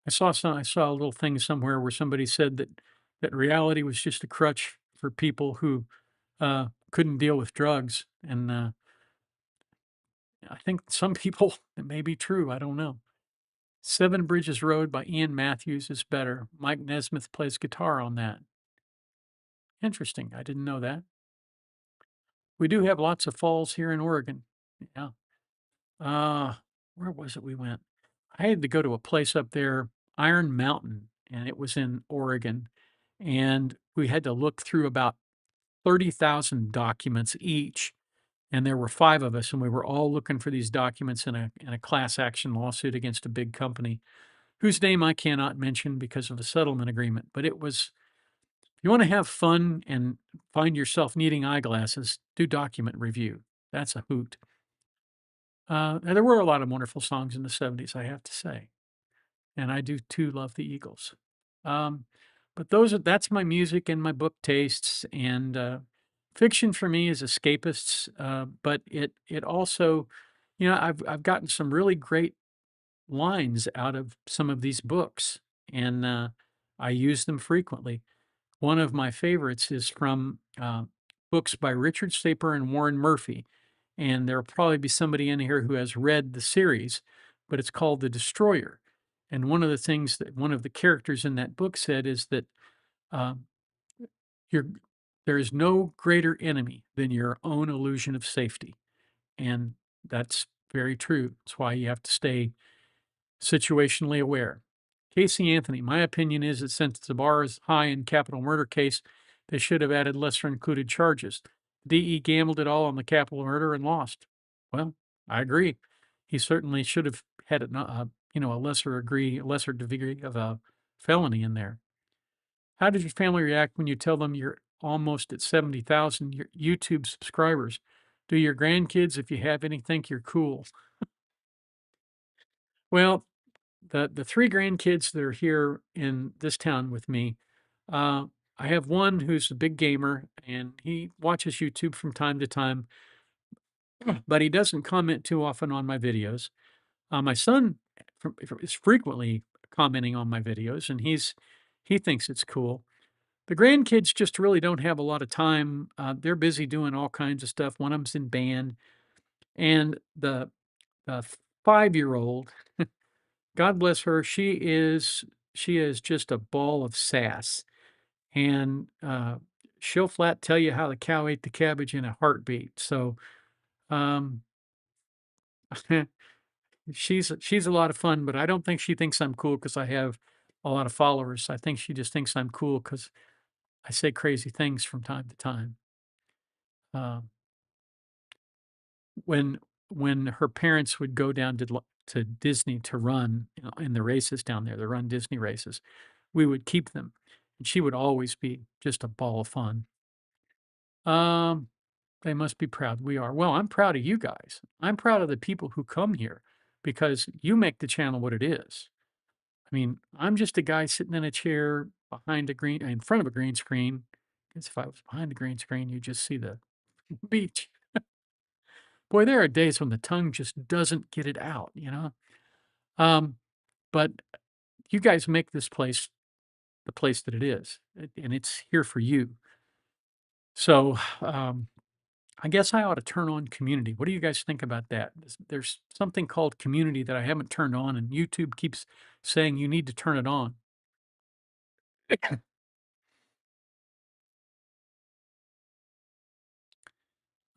I saw a little thing somewhere where somebody said that reality was just a crutch for people who, couldn't deal with drugs, and, I think some people it may be true, I don't know. Seven Bridges Road by Ian Matthews is better. Mike Nesmith plays guitar on that. Interesting. I didn't know that. We do have lots of falls here in Oregon. Yeah. Uh, where was it we went? I had to go to a place up there, Iron Mountain, and it was in Oregon. And we had to look through about 30,000 documents each. And there were five of us, and we were all looking for these documents in a class action lawsuit against a big company whose name I cannot mention because of a settlement agreement. But it was, if you want to have fun and find yourself needing eyeglasses, do document review. That's a hoot. And there were a lot of wonderful songs in the 70s, I have to say. And I do too love the Eagles. Um, but that's my music and my book tastes. And fiction for me is escapists, but it also, I've gotten some really great lines out of some of these books, and I use them frequently. One of my favorites is from books by Richard Saper and Warren Murphy, and there'll probably be somebody in here who has read the series, but it's called The Destroyer. And one of the things that one of the characters in that book said is that um, you're, there is no greater enemy than your own illusion of safety. And that's very true. That's why you have to stay situationally aware. Casey Anthony, my opinion is that since the bar is high in capital murder case, they should have added lesser included charges. DE gambled it all on the capital murder and lost. Well, I agree. He certainly should have had a lesser degree of a felony in there. How does your family react when you tell them you're almost at 70,000 YouTube subscribers? Do your grandkids, if you have any, think you're cool? Well, the three grandkids that are here in this town with me, uh, I have one who's a big gamer and he watches YouTube from time to time, but he doesn't comment too often on my videos. My son is frequently commenting on my videos, and he thinks it's cool. The grandkids just really don't have a lot of time. They're busy doing all kinds of stuff. One of them's in band, and the 5-year-old, God bless her, she is just a ball of sass, and she'll flat tell you how the cow ate the cabbage in a heartbeat. So um, she's a lot of fun, but I don't think she thinks I'm cool because I have a lot of followers. I think she just thinks I'm cool because I say crazy things from time to time. Um, when when her parents would go down to Disney to run, in the races down there, the Run Disney races, we would keep them, and she would always be just a ball of fun. Um, they must be proud. We are. Well, I'm proud of you guys. I'm proud of the people who come here because you make the channel what it is. I mean, I'm just a guy sitting in a chair in front of a green screen. Because if I was behind the green screen, you just see the beach. Boy, there are days when the tongue just doesn't get it out, you know? Um, but you guys make this place the place that it is, and it's here for you. So, I guess I ought to turn on community. What do you guys think about that? There's something called community that I haven't turned on, and YouTube keeps saying you need to turn it on.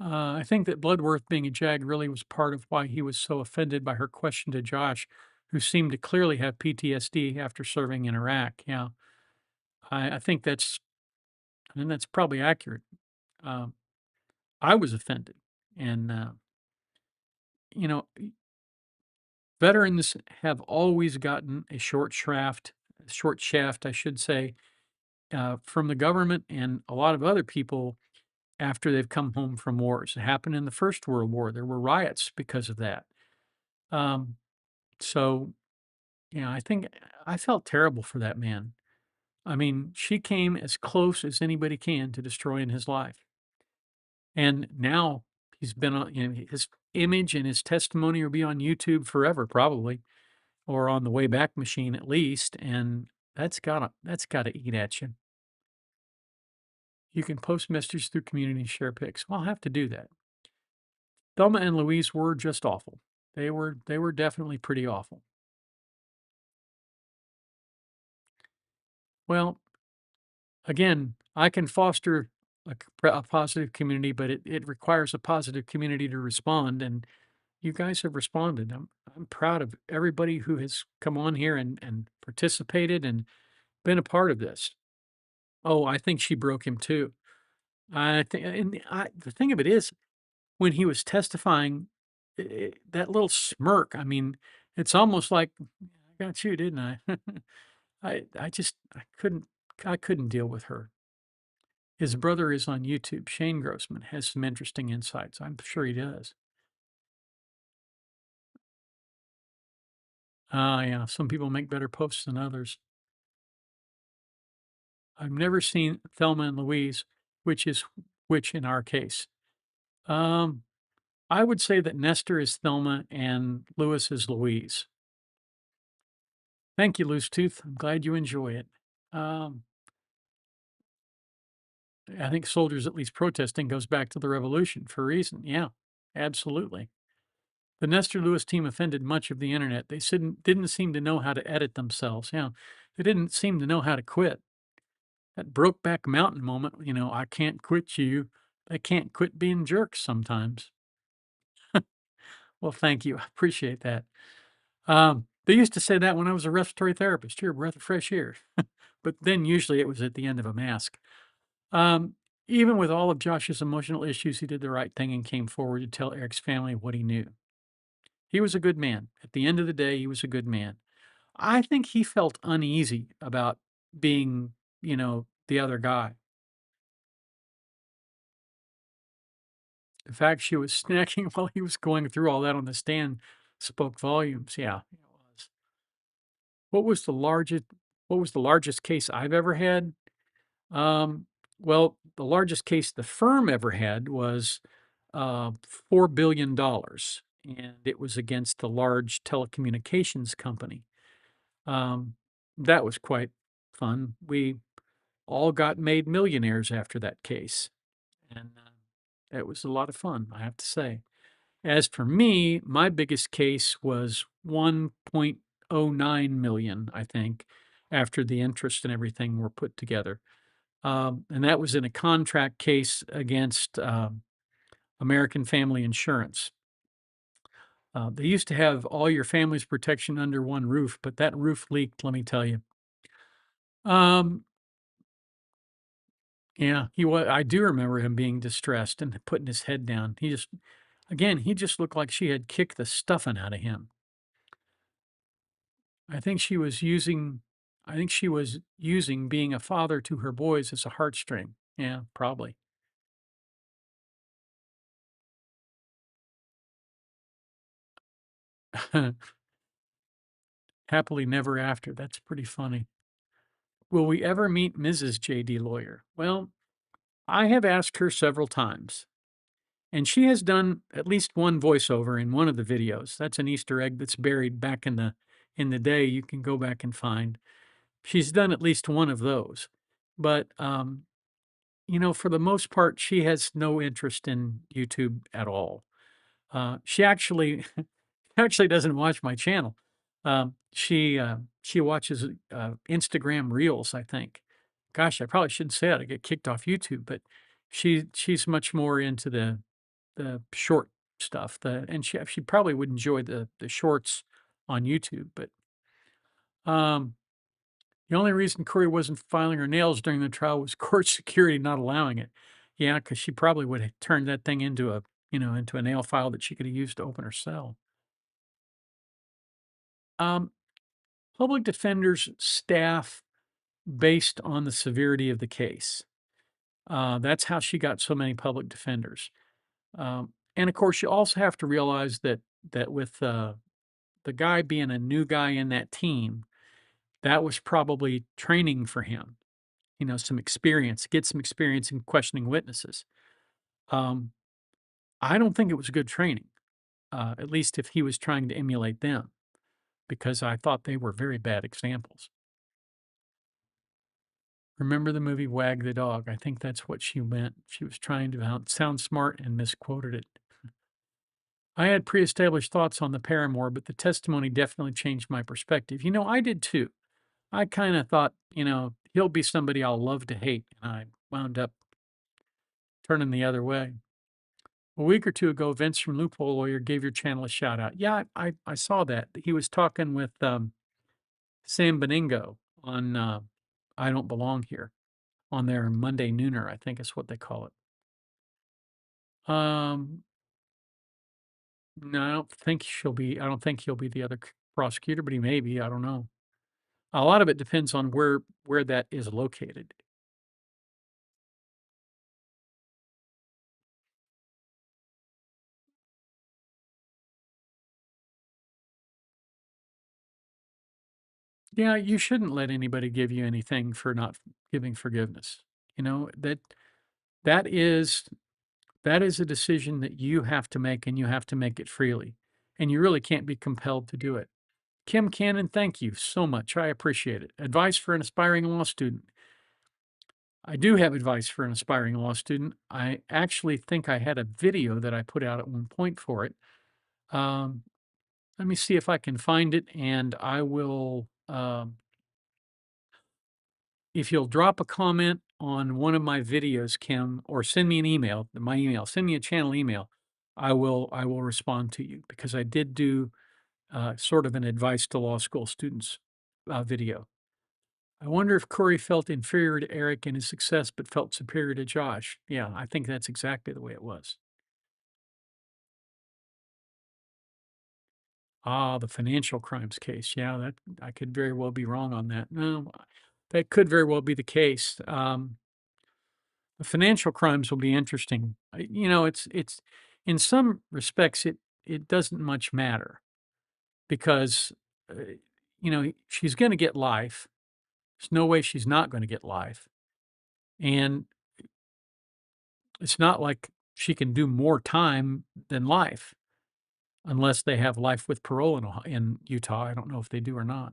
I think that Bloodworth being a Jag really was part of why he was so offended by her question to Josh, who seemed to clearly have PTSD after serving in Iraq. Yeah, I think that's probably accurate. Um, I was offended, and you know, veterans have always gotten a short shaft, I should say, from the government and a lot of other people after they've come home from wars. It happened in the First World War. There were riots because of that. Um, so, I think I felt terrible for that man. I mean, she came as close as anybody can to destroying his life. And now he's been on, his image and his testimony will be on YouTube forever, probably, or on the Wayback Machine at least. And that's gotta eat at you. You can post messages through community and share pics. Well, I'll have to do that. Thelma and Louise were just awful. They were definitely pretty awful. Well, again, I can foster a positive community, but it requires a positive community to respond. And you guys have responded. I'm proud of everybody who has come on here and participated and been a part of this. Oh, I think she broke him too. I think, and the thing of it is, when he was testifying, that little smirk. I mean, it's almost like I got you, didn't I? I couldn't deal with her. His brother is on YouTube. Shane Grossman has some interesting insights. I'm sure he does. Ah, yeah. Some people make better posts than others. I've never seen Thelma and Louise, which is which in our case. Um, I would say that Nestor is Thelma and Lewis is Louise. Thank you, Loose Tooth. I'm glad you enjoy it. Um, I think soldiers at least protesting goes back to the revolution for a reason. Yeah, absolutely. The Nestor Lewis team offended much of the internet. They didn't seem to know how to edit themselves. Yeah, they didn't seem to know how to quit. That Brokeback Mountain moment, I can't quit you. They can't quit being jerks sometimes. Well, thank you. I appreciate that. They used to say that when I was a respiratory therapist. You're a breath of fresh air. But then usually it was at the end of a mask. Um, Even with all of Josh's emotional issues, he did the right thing and came forward to tell Eric's family what he knew. He was a good man. At the end of the day, he was a good man. I think he felt uneasy about being, the other guy. The fact she was snacking while he was going through all that on the stand spoke volumes. Yeah, it was. What was the largest what was the largest case I've ever had? Um, well, the largest case the firm ever had was $4 billion, and it was against a large telecommunications company. Um, that was quite fun. We all got made millionaires after that case, and it was a lot of fun, I have to say. As for me, my biggest case was 1.09 million, I think, after the interest and everything were put together. And that was in a contract case against American Family Insurance. They used to have all your family's protection under one roof, but that roof leaked, let me tell you. Um, yeah, I do remember him being distressed and putting his head down. He just looked like she had kicked the stuffing out of him. I think she was using, I think she was using being a father to her boys as a heartstring. Yeah, probably. Happily never after. That's pretty funny. Will we ever meet Mrs. JD Lawyer? Well, I have asked her several times, and she has done at least one voiceover in one of the videos. That's an Easter egg that's buried back in the day. You can go back and find. She's done at least one of those. But for the most part, she has no interest in YouTube at all. She actually actually doesn't watch my channel. She watches Instagram Reels, I think. Gosh, I probably shouldn't say that. I get kicked off YouTube, but she's much more into the short stuff. And she probably would enjoy the shorts on YouTube. But um, the only reason Corey wasn't filing her nails during the trial was court security not allowing it. Yeah, because she probably would have turned that thing into a nail file that she could have used to open her cell. Um, Public defender's staff based on the severity of the case. That's how she got so many public defenders. And of course, you also have to realize that with the guy being a new guy in that team, that was probably training for him. Some experience, get some experience in questioning witnesses. Um, I don't think it was good training, at least if he was trying to emulate them, because I thought they were very bad examples. Remember the movie Wag the Dog? I think that's what she meant. She was trying to sound smart and misquoted it. I had pre-established thoughts on the paramour, but the testimony definitely changed my perspective. I did too. I kind of thought, he'll be somebody I'll love to hate, and I wound up turning the other way. A week or two ago, Vince from Loophole Lawyer gave your channel a shout out. Yeah, I saw that. He was talking with Sam Beningo on I Don't Belong Here on their Monday Nooner, I think is what they call it. Um, no, I don't think he'll be the other prosecutor, but he may be. I don't know. A lot of it depends on where that is located. Yeah, you shouldn't let anybody give you anything for not giving forgiveness. You know, that is that is a decision that you have to make, and you have to make it freely. And you really can't be compelled to do it. Kim Cannon, thank you so much. I appreciate it. Advice for an aspiring law student. I do have advice for an aspiring law student. I actually think I had a video that I put out at one point for it. Um, Let me see if I can find it, and I will. If you'll drop a comment on one of my videos, Kim, or send me an email, my email, send me a channel email, I will respond to you, because I did do sort of an advice to law school students video. I wonder if Corey felt inferior to Eric in his success, but felt superior to Josh. Yeah, I think that's exactly the way it was. Ah, the financial crimes case. Yeah, that I could very well be wrong on that. No, that could very well be the case. The financial crimes will be interesting. It's in some respects it doesn't much matter because she's going to get life. There's no way she's not going to get life, and it's not like she can do more time than life unless they have life with parole in Utah. I don't know if they do or not.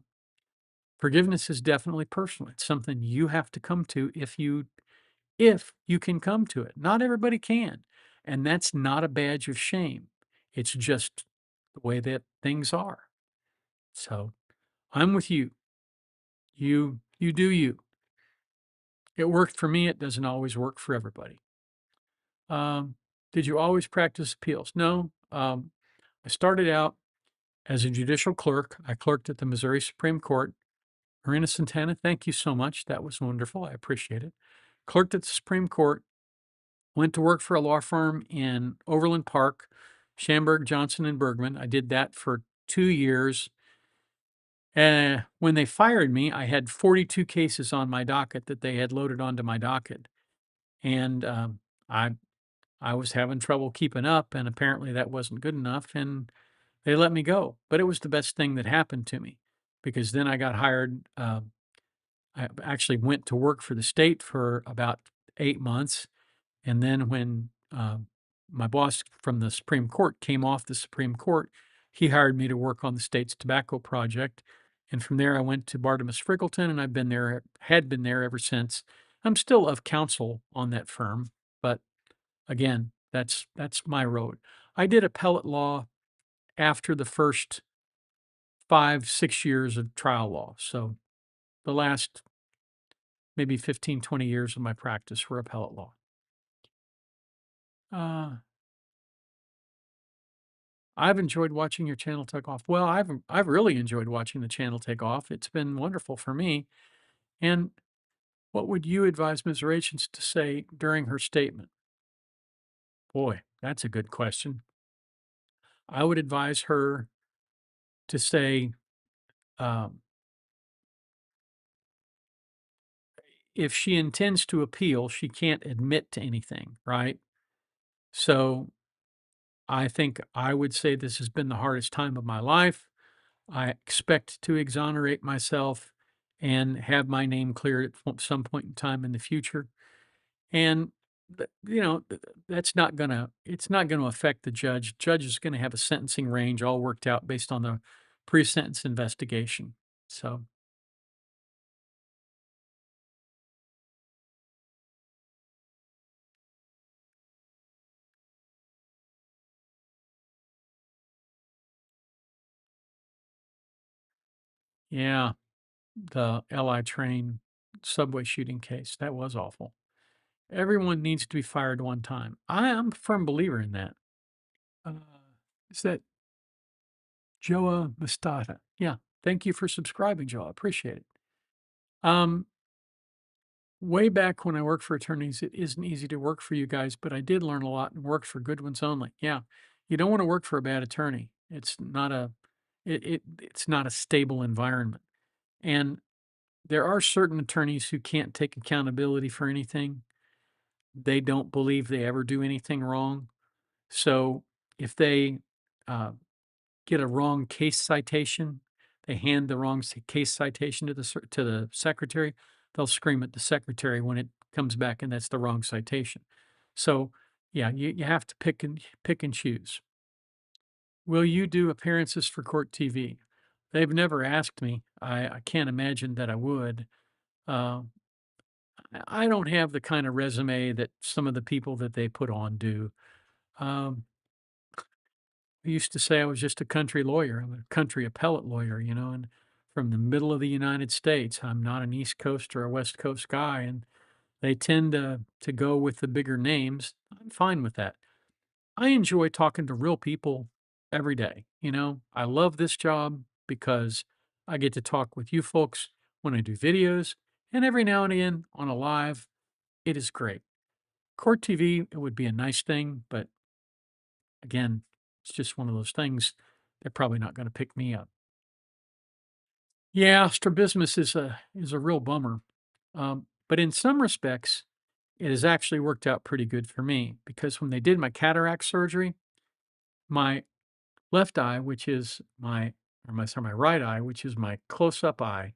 Forgiveness is definitely personal. It's something you have to come to if you can come to it. Not everybody can, and that's not a badge of shame. It's just the way that things are. So, I'm with you. You do you. It worked for me, it doesn't always work for everybody. Um, did you always practice appeals? No. I started out as a judicial clerk. I clerked at the Missouri Supreme Court. Marina Santana, thank you so much. That was wonderful. I appreciate it. Clerked at the Supreme Court, went to work for a law firm in Overland Park, Schamberg, Johnson, and Bergman. I did that for 2 years. When they fired me, I had 42 cases on my docket that they had loaded onto my docket. And I, I was having trouble keeping up, and apparently that wasn't good enough. And they let me go. But it was the best thing that happened to me because then I got hired. I actually went to work for the state for about 8 months. And then when my boss from the Supreme Court came off the Supreme Court, he hired me to work on the state's tobacco project. And from there, I went to Bartimus Friggleton, and had been there ever since. I'm still of counsel on that firm, but again, that's my road. I did appellate law after the first 5, 6 years of trial law. So the last maybe 15, 20 years of my practice were appellate law. Uh, I've enjoyed watching your channel take off. Well, I've really enjoyed watching the channel take off. It's been wonderful for me. And what would you advise Ms. Rachens to say during her statement? Boy, that's a good question. I would advise her to say, um, if she intends to appeal, she can't admit to anything, right? So I think I would say this has been the hardest time of my life. I expect to exonerate myself and have my name cleared at some point in time in the future. And that's not gonna it's not gonna affect the judge. Judge is gonna have a sentencing range all worked out based on the pre-sentence investigation. So yeah, the LI train subway shooting case, that was awful. Everyone needs to be fired one time. I am a firm believer in that. Uh, is that Joa Mastata? Yeah. Thank you for subscribing, Joa. I appreciate it. Um, Way back when I worked for attorneys, it isn't easy to work for you guys, but I did learn a lot and worked for good ones only. Yeah. You don't want to work for a bad attorney. It's not a stable environment. And there are certain attorneys who can't take accountability for anything. They don't believe they ever do anything wrong. So if they uh, get a wrong case citation, they hand the wrong case citation to the secretary, they'll scream at the secretary when it comes back and that's the wrong citation. So, yeah, you have to pick and choose. Will you do appearances for court TV? They've never asked me. I can't imagine that I would. Uh, I don't have the kind of resume that some of the people that they put on do. Um, I used to say I was just a country lawyer. I'm a country appellate lawyer, and from the middle of the United States. I'm not an East Coast or a West Coast guy, and they tend to go with the bigger names. I'm fine with that. I enjoy talking to real people every day. I love this job because I get to talk with you folks. when I do videos, and every now and again on a live. It is great. Court TV, it would be a nice thing, but again, it's just one of those things. They're probably not going to pick me up. Yeah, strabismus is a real bummer. But in some respects, it has actually worked out pretty good for me because when they did my cataract surgery, my left eye, which is my right eye, which is my close-up eye.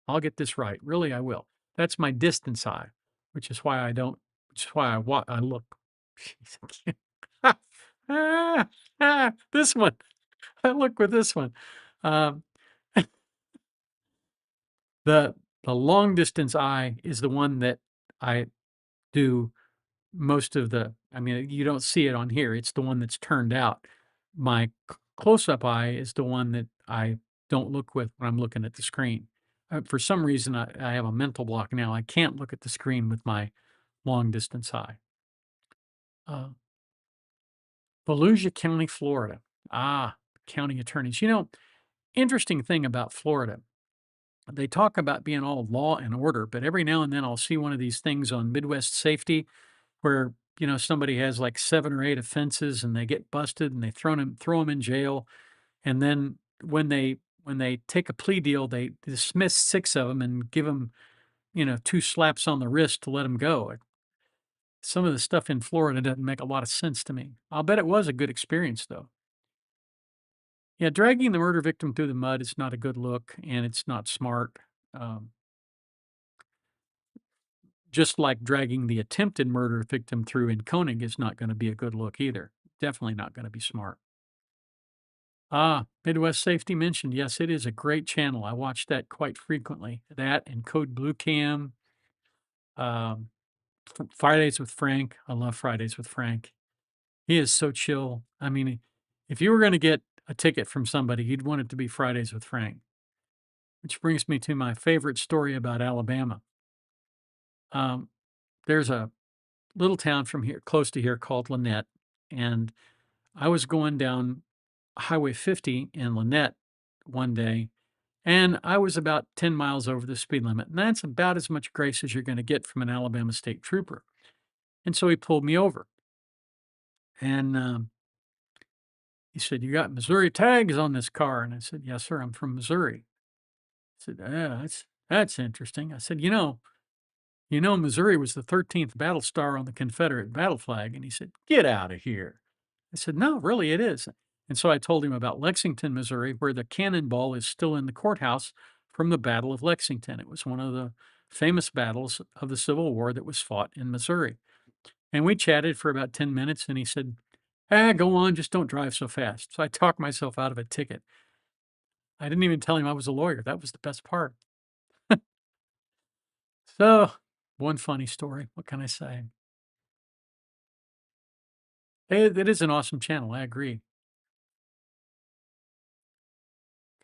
I'll get this right. Really, I will. That's my distance eye, which is why I don't, which is why I look. Ah, this one. I look with this one. Um, the the long distance eye is the one that I do most of the. I mean, you don't see it on here. It's the one that's turned out. My close up eye is the one that I don't look with when I'm looking at the screen. For some reason, I have a mental block now. I can't look at the screen with my long distance eye. Uh, Volusia County, Florida. Ah, county attorneys. Interesting thing about Florida. They talk about being all law and order, but every now and then I'll see one of these things on Midwest Safety where, somebody has like 7 or 8 offenses and they get busted and they throw them in jail. And then when they take a plea deal, they dismiss 6 of them and give them, 2 slaps on the wrist to let them go. Some of the stuff in Florida doesn't make a lot of sense to me. I'll bet it was a good experience though. Yeah, dragging the murder victim through the mud is not a good look and it's not smart. Um, just like dragging the attempted murder victim through in Koenig is not going to be a good look either. Definitely not going to be smart. Ah, Midwest Safety mentioned. Yes, it is a great channel. I watch that quite frequently. That and Code Blue Cam, um, Fridays with Frank. I love Fridays with Frank. He is so chill. I mean, if you were going to get a ticket from somebody, you'd want it to be Fridays with Frank. Which brings me to my favorite story about Alabama. Um, there's a little town from here, close to here, called Lynette, and I was going down Highway 50 in Lynette one day, and I was about 10 miles over the speed limit, and that's about as much grace as you're going to get from an Alabama state trooper. And so he pulled me over, and he said, "You got Missouri tags on this car?" And I said, "Yes, sir. I'm from Missouri." He said, "Yeah, that's interesting." I said, Missouri was the 13th battle star on the Confederate battle flag." And he said, "Get out of here." I said, "No, really, it is." And so I told him about Lexington, Missouri, where the cannonball is still in the courthouse from the Battle of Lexington. It was one of the famous battles of the Civil War that was fought in Missouri. And we chatted for about 10 minutes, and he said, go on, just don't drive so fast. So I talked myself out of a ticket. I didn't even tell him I was a lawyer. That was the best part. So, one funny story. What can I say? It is an awesome channel. I agree.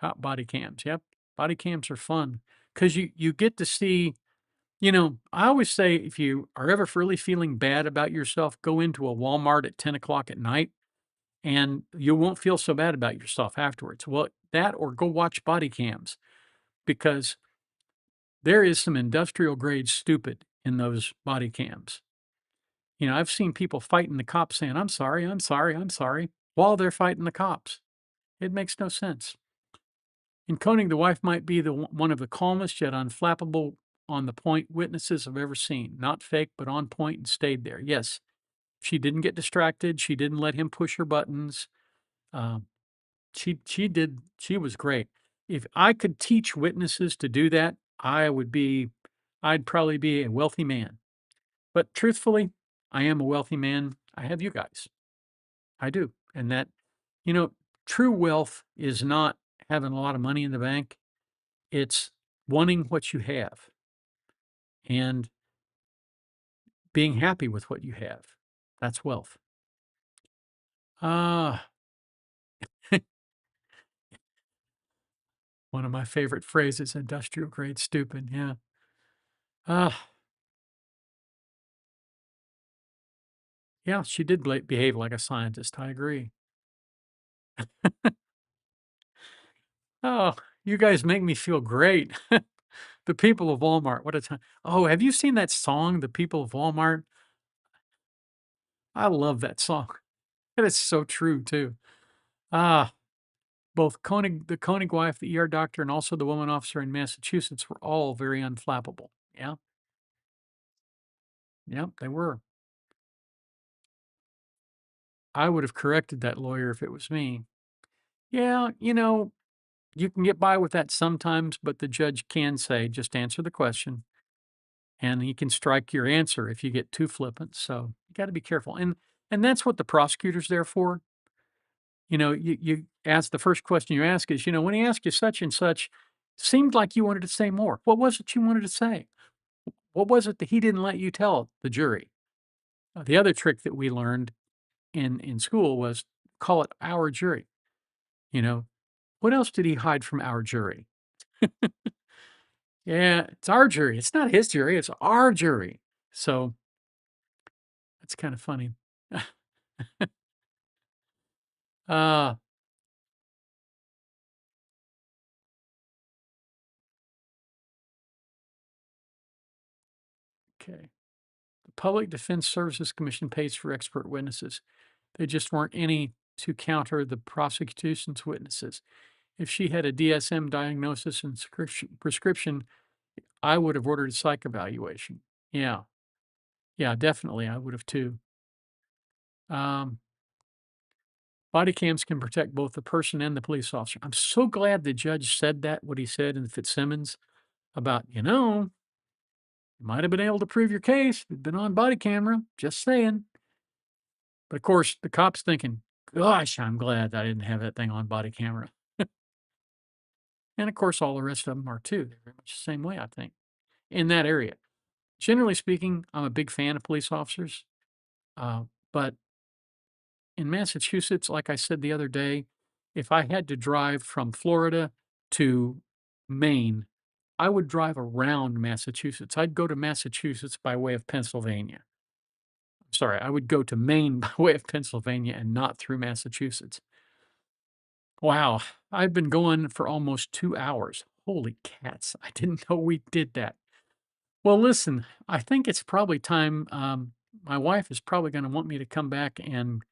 Top body cams. Yep. Body cams are fun because you get to see, I always say if you are ever really feeling bad about yourself, go into a Walmart at 10 o'clock at night and you won't feel so bad about yourself afterwards. Well, that or go watch body cams because there is some industrial grade stupid in those body cams. I've seen people fighting the cops saying, "I'm sorry, I'm sorry, I'm sorry," while they're fighting the cops. It makes no sense. In Koenig, the wife might be one of the calmest yet unflappable on the point witnesses I've ever seen. Not fake, but on point and stayed there. Yes, she didn't get distracted. She didn't let him push her buttons. Um, she did. She was great. If I could teach witnesses to do that, I'd probably be a wealthy man. But truthfully, I am a wealthy man. I have you guys. I do, and that, you know, true wealth is not having a lot of money in the bank. It's wanting what you have and being happy with what you have. That's wealth. Ah, one of my favorite phrases, industrial grade stupid. Yeah. Ah, yeah, she did behave like a scientist. I agree. Oh, You guys make me feel great. The people of Walmart, what a time. Oh, have you seen that song, The People of Walmart? I love that song. And it's so true too. Ah, both Koenig, the Koenig wife, the ER doctor, and also the woman officer in Massachusetts were all very unflappable. Yeah, yep, they were. I would have corrected that lawyer if it was me. Yeah, you can get by with that sometimes, but the judge can say, just answer the question, and he can strike your answer if you get too flippant. So you got to be careful. And that's what the prosecutor's there for. You ask the first question you ask is, when he asked you such and such, seemed like you wanted to say more. What was it you wanted to say? What was it that he didn't let you tell the jury? The other trick that we learned in school was call it our jury. You know, what else did he hide from our jury? Yeah, it's our jury. It's not his jury. It's our jury. So that's kind of funny. uh, okay. The Public Defense Services Commission pays for expert witnesses. There just weren't any to counter the prosecution's witnesses. If she had a DSM diagnosis and prescription, I would have ordered a psych evaluation. Yeah. Yeah, definitely. I would have too. Um, Body cams can protect both the person and the police officer. I'm so glad the judge said that, what he said in Fitzsimmons about, you might have been able to prove your case if it'd been on body camera. Just saying. But of course, the cop's thinking, gosh, I'm glad I didn't have that thing on body camera. And of course, all the rest of them are too. They're very much the same way, I think, in that area. Generally speaking, I'm a big fan of police officers. But in Massachusetts, like I said the other day, if I had to drive from Florida to Maine, I would drive around Massachusetts. I'd go to Massachusetts by way of Pennsylvania. Sorry, I would go to Maine by way of Pennsylvania and not through Massachusetts. Wow, I've been going for almost 2 hours. Holy cats, I didn't know we did that. Well, listen, I think it's probably time, my wife is probably gonna want me to come back and,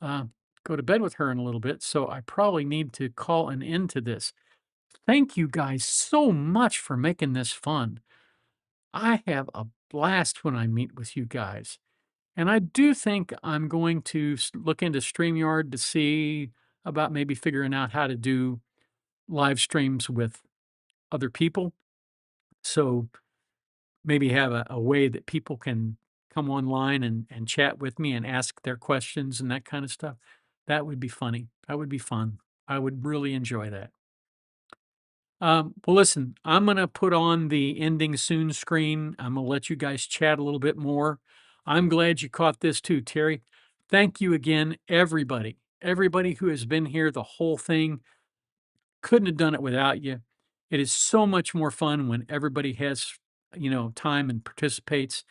uh, go to bed with her in a little bit, so I probably need to call an end to this. Thank you guys so much for making this fun. I have a blast when I meet with you guys, and I do think I'm going to look into StreamYard to see about maybe figuring out how to do live streams with other people. So maybe have a way that people can come online and chat with me and ask their questions and that kind of stuff. That would be funny. That would be fun. I would really enjoy that. Well, listen, I'm going to put on the ending soon screen. I'm going to let you guys chat a little bit more. I'm glad you caught this too, Terry. Thank you again, everybody. Everybody who has been here the whole thing. Couldn't have done it without you. It is so much more fun when everybody has, time and participates.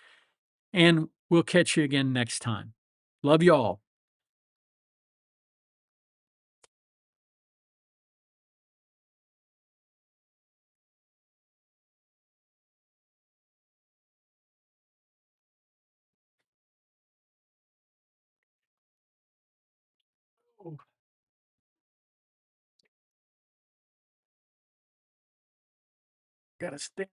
And we'll catch you again next time. Love you all. Oh, gotta stay.